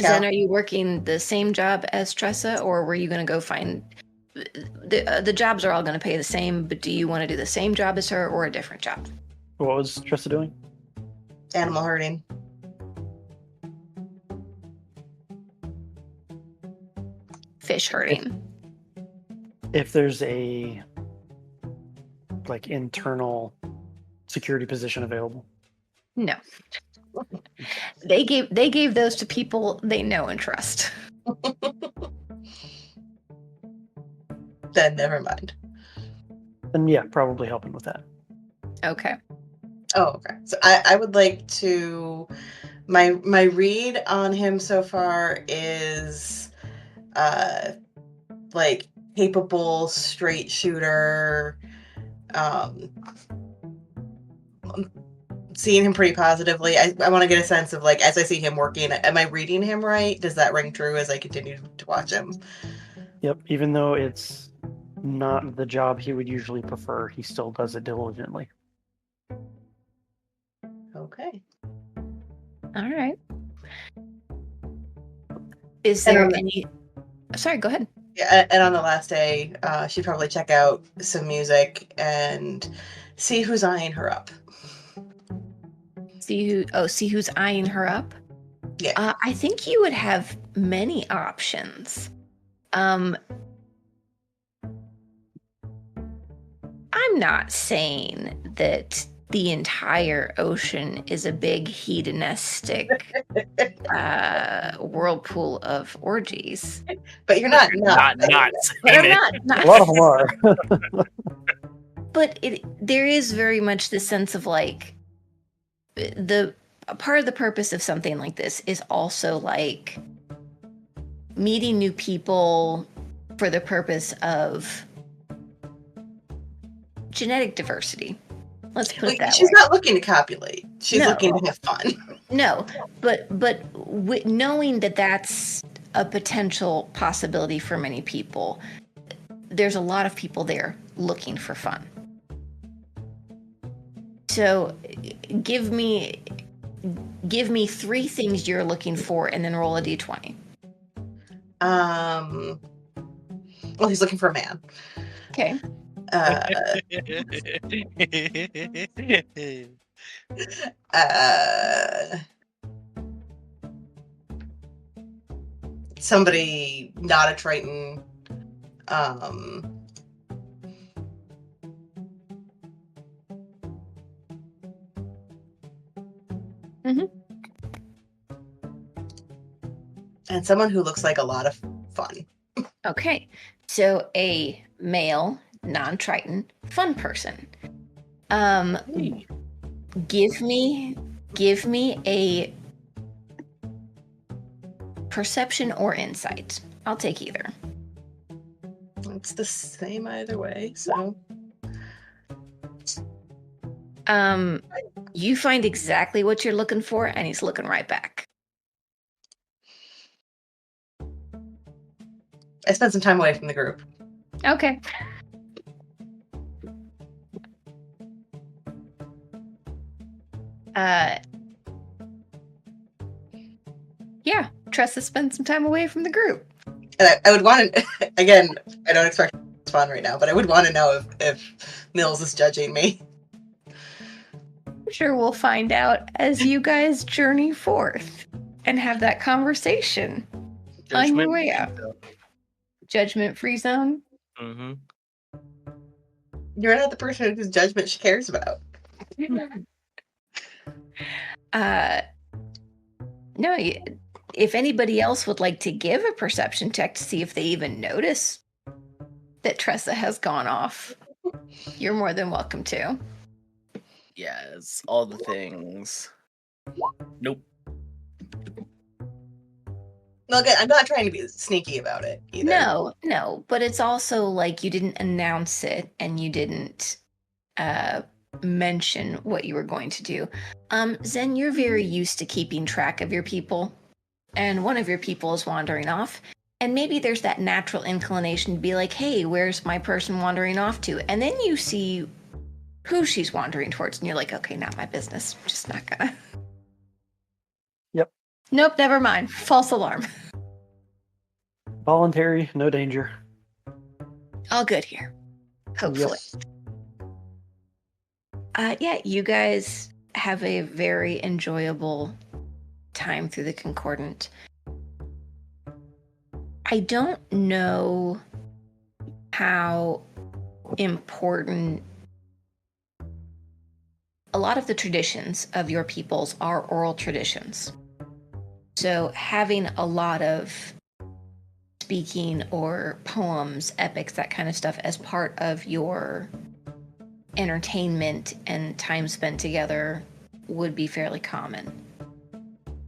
Speaker 1: Zen, are you working the same job as Tressa, or were you going to go find... The jobs are all going to pay the same, but do you want to do the same job as her or a different job?
Speaker 6: What was Tressa doing?
Speaker 4: Animal herding.
Speaker 1: Fish herding.
Speaker 6: If there's a like internal security position available.
Speaker 1: No. They gave those to people they know and trust.
Speaker 4: Then never mind.
Speaker 6: Then yeah, probably helping with that.
Speaker 1: Okay.
Speaker 4: Oh, okay. So I would like to. My read on him so far is, like capable straight shooter, seeing him pretty positively. I want to get a sense of, like, as I see him working, am I reading him right? Does that ring true as I continue to watch him?
Speaker 6: Yep, even though it's not the job he would usually prefer, he still does it diligently.
Speaker 4: Okay.
Speaker 1: All right. Is
Speaker 4: And
Speaker 1: there
Speaker 4: on the-
Speaker 1: any? Sorry, go ahead.
Speaker 4: Yeah, and on the last day, she'd probably check out some music and see who's eyeing her up.
Speaker 1: See who's eyeing her up.
Speaker 4: Yeah.
Speaker 1: I think you would have many options. I'm not saying that the entire ocean is a big hedonistic whirlpool of orgies.
Speaker 4: But you're not
Speaker 2: not
Speaker 1: But
Speaker 2: saying
Speaker 1: I'm
Speaker 2: it.
Speaker 1: not
Speaker 6: A lot of them are.
Speaker 1: but there is very much the sense of like a part of the purpose of something like this is also like meeting new people for the purpose of genetic diversity. Let's put it that
Speaker 4: She's
Speaker 1: way.
Speaker 4: not looking to copulate. She's
Speaker 1: No.
Speaker 4: looking to have fun.
Speaker 1: No, but knowing that that's a potential possibility for many people, there's a lot of people there looking for fun. So give me 3 things you're looking for and then roll a d20.
Speaker 4: Well, he's looking for a man.
Speaker 1: Okay.
Speaker 4: Somebody not a Triton. And someone who looks like a lot of fun.
Speaker 1: Okay. So a male, non-Triton, fun person. Give me a perception or insight. I'll take either.
Speaker 4: It's the same either way, so.
Speaker 1: You find exactly what you're looking for, and he's looking right back.
Speaker 4: I spent some time away from the group.
Speaker 1: Okay. Yeah, Tressa spent some time away from the group.
Speaker 4: And I would want to, again, I don't expect it's fun right now, but I would want to know if Mills is judging me.
Speaker 1: I'm sure we'll find out as you guys journey forth and have that conversation on your way out. Judgment-free zone?
Speaker 2: Mm-hmm.
Speaker 4: You're not the person whose judgment she cares about.
Speaker 1: No, if anybody else would like to give a perception check to see if they even notice that Tressa has gone off, you're more than welcome to.
Speaker 2: Yes, all the things. Nope.
Speaker 4: No, again, I'm not trying to be sneaky about it either.
Speaker 1: No, but it's also like you didn't announce it and you didn't mention what you were going to do. Zen, you're very used to keeping track of your people, and one of your people is wandering off, and maybe there's that natural inclination to be like, hey, where's my person wandering off to? And then you see who she's wandering towards, and you're like, okay, not my business. Just not gonna.
Speaker 6: Yep.
Speaker 1: Nope, never mind. False alarm.
Speaker 6: Voluntary, no danger.
Speaker 1: All good here. Hopefully.
Speaker 6: Yes.
Speaker 1: Yeah, you guys have a very enjoyable time through the Concordant. I don't know how important a lot of the traditions of your peoples are oral traditions. So having a lot of speaking or poems, epics, that kind of stuff as part of your entertainment and time spent together would be fairly common.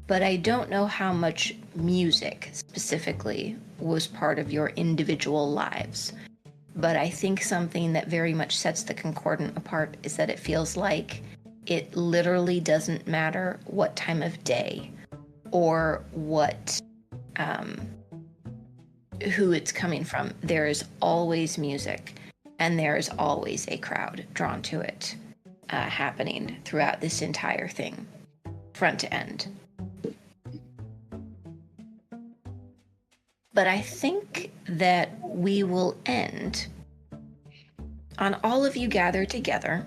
Speaker 1: But I don't know how much music specifically was part of your individual lives. But I think something that very much sets the Concordant apart is that it feels like it literally doesn't matter what time of day or what who it's coming from. There is always music, and there is always a crowd drawn to it, happening throughout this entire thing, front to end. But I think that we will end on all of you gathered together,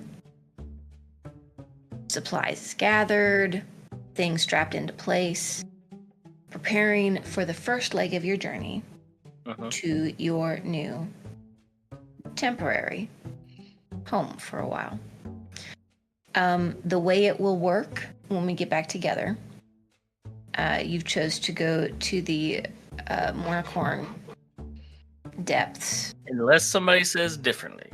Speaker 1: supplies gathered, things strapped into place, preparing for the first leg of your journey to your new temporary home for a while. The way it will work when we get back together, you've chose to go to the Mornicorn depths.
Speaker 2: Unless somebody says differently.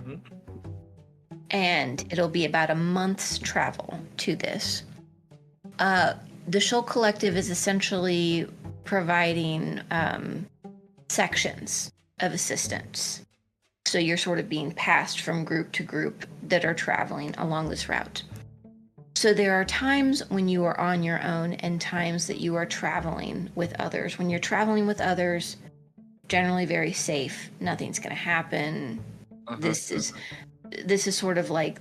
Speaker 1: And it'll be about a month's travel to this. The Shoal Collective is essentially providing sections of assistance. So you're sort of being passed from group to group that are traveling along this route. So there are times when you are on your own and times that you are traveling with others. When you're traveling with others, generally very safe, nothing's going to happen. This is sort of like,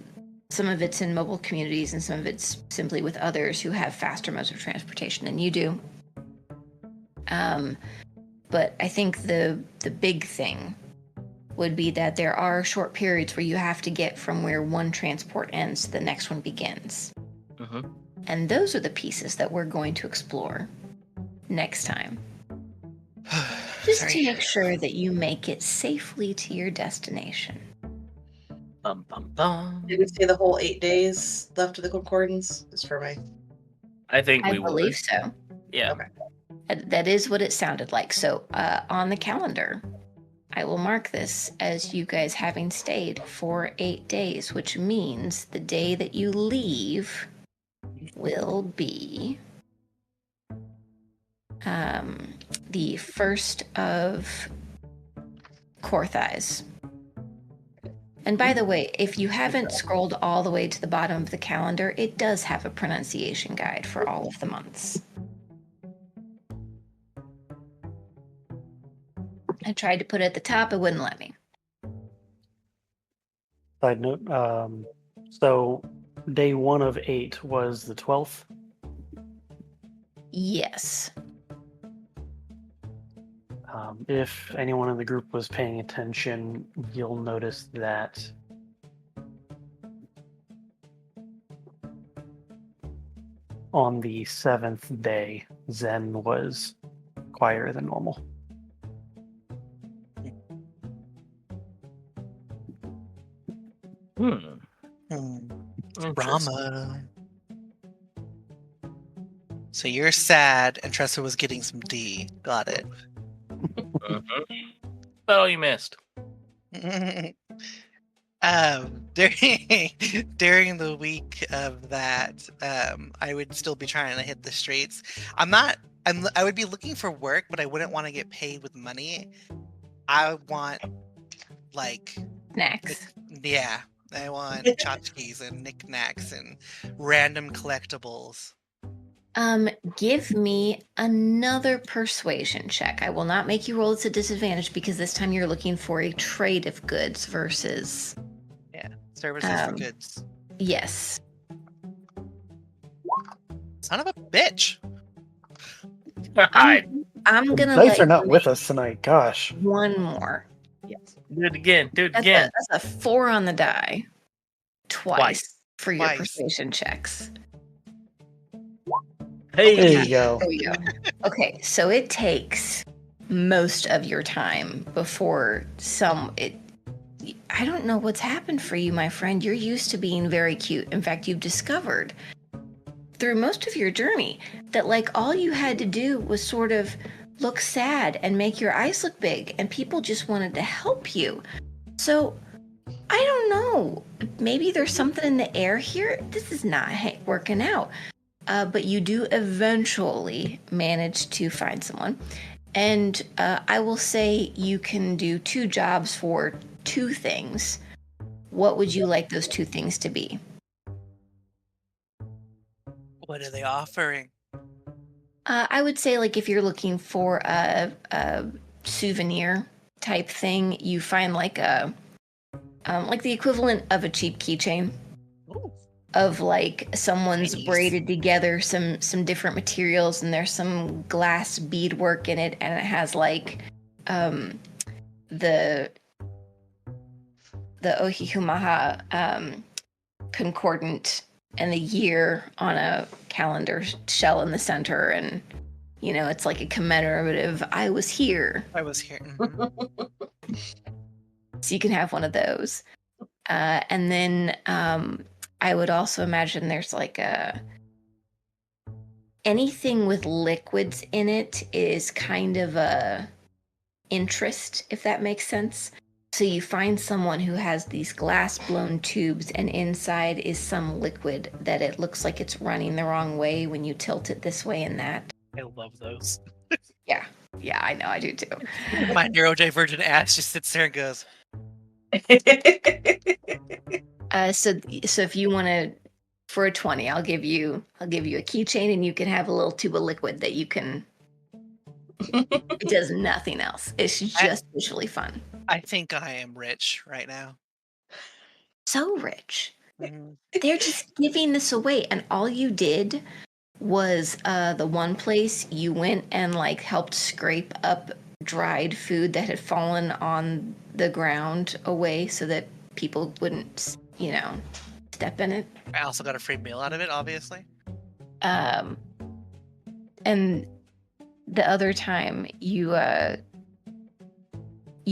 Speaker 1: some of it's in mobile communities and some of it's simply with others who have faster modes of transportation than you do. But I think the big thing would be that there are short periods where you have to get from where one transport ends to the next one begins. And those are the pieces that we're going to explore next time. Just to make sure that you make it safely to your destination.
Speaker 2: Bum, bum, bum.
Speaker 4: Did we say the whole 8 days left of the concordance is for me?
Speaker 2: I think
Speaker 1: I
Speaker 2: we will.
Speaker 1: believe so.
Speaker 2: Yeah.
Speaker 4: Okay.
Speaker 1: That is what it sounded like. So on the calendar, I will mark this as you guys having stayed for 8 days, which means the day that you leave will be the 1st of Korthise. And by the way, if you haven't scrolled all the way to the bottom of the calendar, it does have a pronunciation guide for all of the months. I tried to put it at the top, it wouldn't let me.
Speaker 6: Side note, so day 1 of 8 was the 12th.
Speaker 1: Yes.
Speaker 6: If anyone in the group was paying attention, you'll notice that on the 7th day, Zen was quieter than normal.
Speaker 5: Drama. So you're sad, and Tressa was getting some D. Got it.
Speaker 2: That's all you missed.
Speaker 5: During the week of that, I would still be trying to hit the streets. I would be looking for work, but I wouldn't want to get paid with money. I want, like,
Speaker 1: Snacks.
Speaker 5: yeah, I want tchotchkes and knickknacks and random collectibles.
Speaker 1: Give me another persuasion check. I will not make you roll this at disadvantage because this time you're looking for a trade of goods versus...
Speaker 5: Yeah, services for goods.
Speaker 1: Yes.
Speaker 5: Son of a bitch!
Speaker 1: I'm gonna
Speaker 6: Dice
Speaker 1: let
Speaker 6: are not
Speaker 1: you
Speaker 6: with
Speaker 1: make
Speaker 6: us tonight. Gosh.
Speaker 1: one more.
Speaker 2: Yes. Do it again. Do it
Speaker 1: That's
Speaker 2: again.
Speaker 1: a 4 on the die. Twice for your
Speaker 5: Twice.
Speaker 1: persuasion checks.
Speaker 2: Hey.
Speaker 6: There you go.
Speaker 1: There we go. Okay, so it takes most of your time before I don't know what's happened for you, my friend. You're used to being very cute. In fact, you've discovered through most of your journey that like all you had to do was sort of look sad and make your eyes look big, and people just wanted to help you. So I don't know. Maybe there's something in the air here. This is not working out. But you do eventually manage to find someone. And I will say you can do 2 jobs for 2 things. What would you like those 2 things to be?
Speaker 5: What are they offering?
Speaker 1: I would say, like, if you're looking for a souvenir type thing, you find like the equivalent of a cheap keychain
Speaker 5: Ooh.
Speaker 1: of like someone's
Speaker 5: Nice.
Speaker 1: braided together some different materials, and there's some glass beadwork in it, and it has like the Ohihumaha concordant and the year on a calendar shell in the center, and it's like a commemorative I was here.
Speaker 5: I was here. Mhm.
Speaker 1: So you can have one of those. And then I would also imagine there's like anything with liquids in it is kind of a interest, if that makes sense. So you find someone who has these glass blown tubes, and inside is some liquid that it looks like it's running the wrong way when you tilt it this way and that.
Speaker 5: I love those.
Speaker 1: Yeah, I know, I do too.
Speaker 5: My neurodivergent ass just sits there and goes,
Speaker 1: So if you want to, for a 20, I'll give you a keychain, and you can have a little tube of liquid that you can. It does nothing else. It's just visually fun.
Speaker 5: I think I am rich right now.
Speaker 1: So rich.
Speaker 5: Mhm.
Speaker 1: They're just giving this away, and all you did was the one place you went and like helped scrape up dried food that had fallen on the ground away so that people wouldn't, step in it.
Speaker 5: I also got a free meal out of it, obviously.
Speaker 1: And the other time you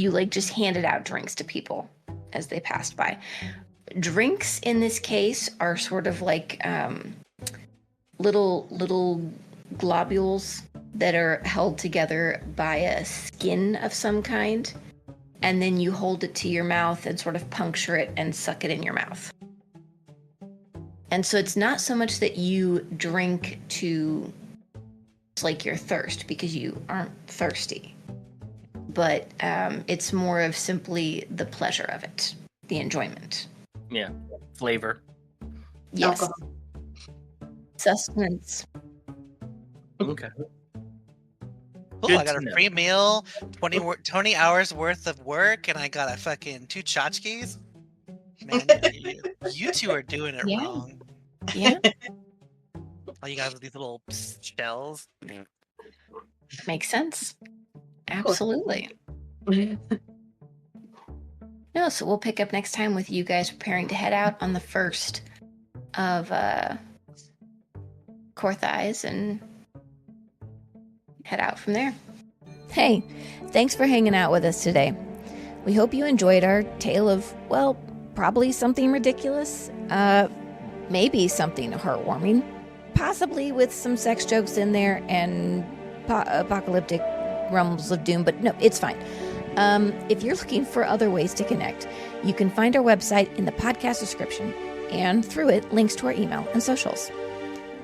Speaker 1: like just handed out drinks to people as they passed by. Drinks in this case are sort of like little globules that are held together by a skin of some kind, and then you hold it to your mouth and sort of puncture it and suck it in your mouth. And so it's not so much that you drink to slake your thirst, because you aren't thirsty, but it's more of simply the pleasure of it, the enjoyment.
Speaker 2: Yeah, flavor.
Speaker 1: Yes.
Speaker 4: Alcohol.
Speaker 1: Sustenance.
Speaker 2: Okay.
Speaker 5: Cool,
Speaker 2: Good
Speaker 5: I got
Speaker 2: to
Speaker 5: a
Speaker 2: know.
Speaker 5: free meal, 20 hours worth of work, and I got a fucking 2 tchotchkes. Man, you two are doing it
Speaker 1: Yeah.
Speaker 5: wrong.
Speaker 1: Yeah,
Speaker 5: All you guys with these little shells.
Speaker 1: makes sense. Absolutely. No, so we'll pick up next time with you guys preparing to head out on the first of Korthais and head out from there. Hey, thanks for hanging out with us today. We hope you enjoyed our tale of, well, probably something ridiculous, maybe something heartwarming, possibly with some sex jokes in there and apocalyptic rumbles of doom, but no, it's fine. If you're looking for other ways to connect, you can find our website in the podcast description, and through it, links to our email and socials.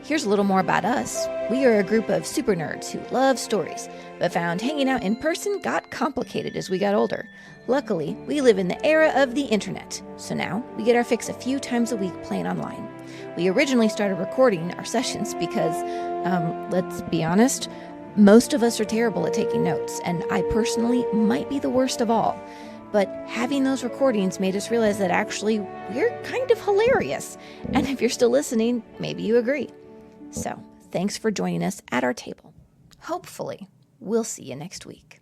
Speaker 1: Here's a little more about us. We are a group of super nerds who love stories, but found hanging out in person got complicated as we got older. Luckily, we live in the era of the internet, so now we get our fix a few times a week playing online. We originally started recording our sessions because, let's be honest, most of us are terrible at taking notes, and I personally might be the worst of all. But having those recordings made us realize that actually we're kind of hilarious. And if you're still listening, maybe you agree. So, thanks for joining us at our table. Hopefully, we'll see you next week.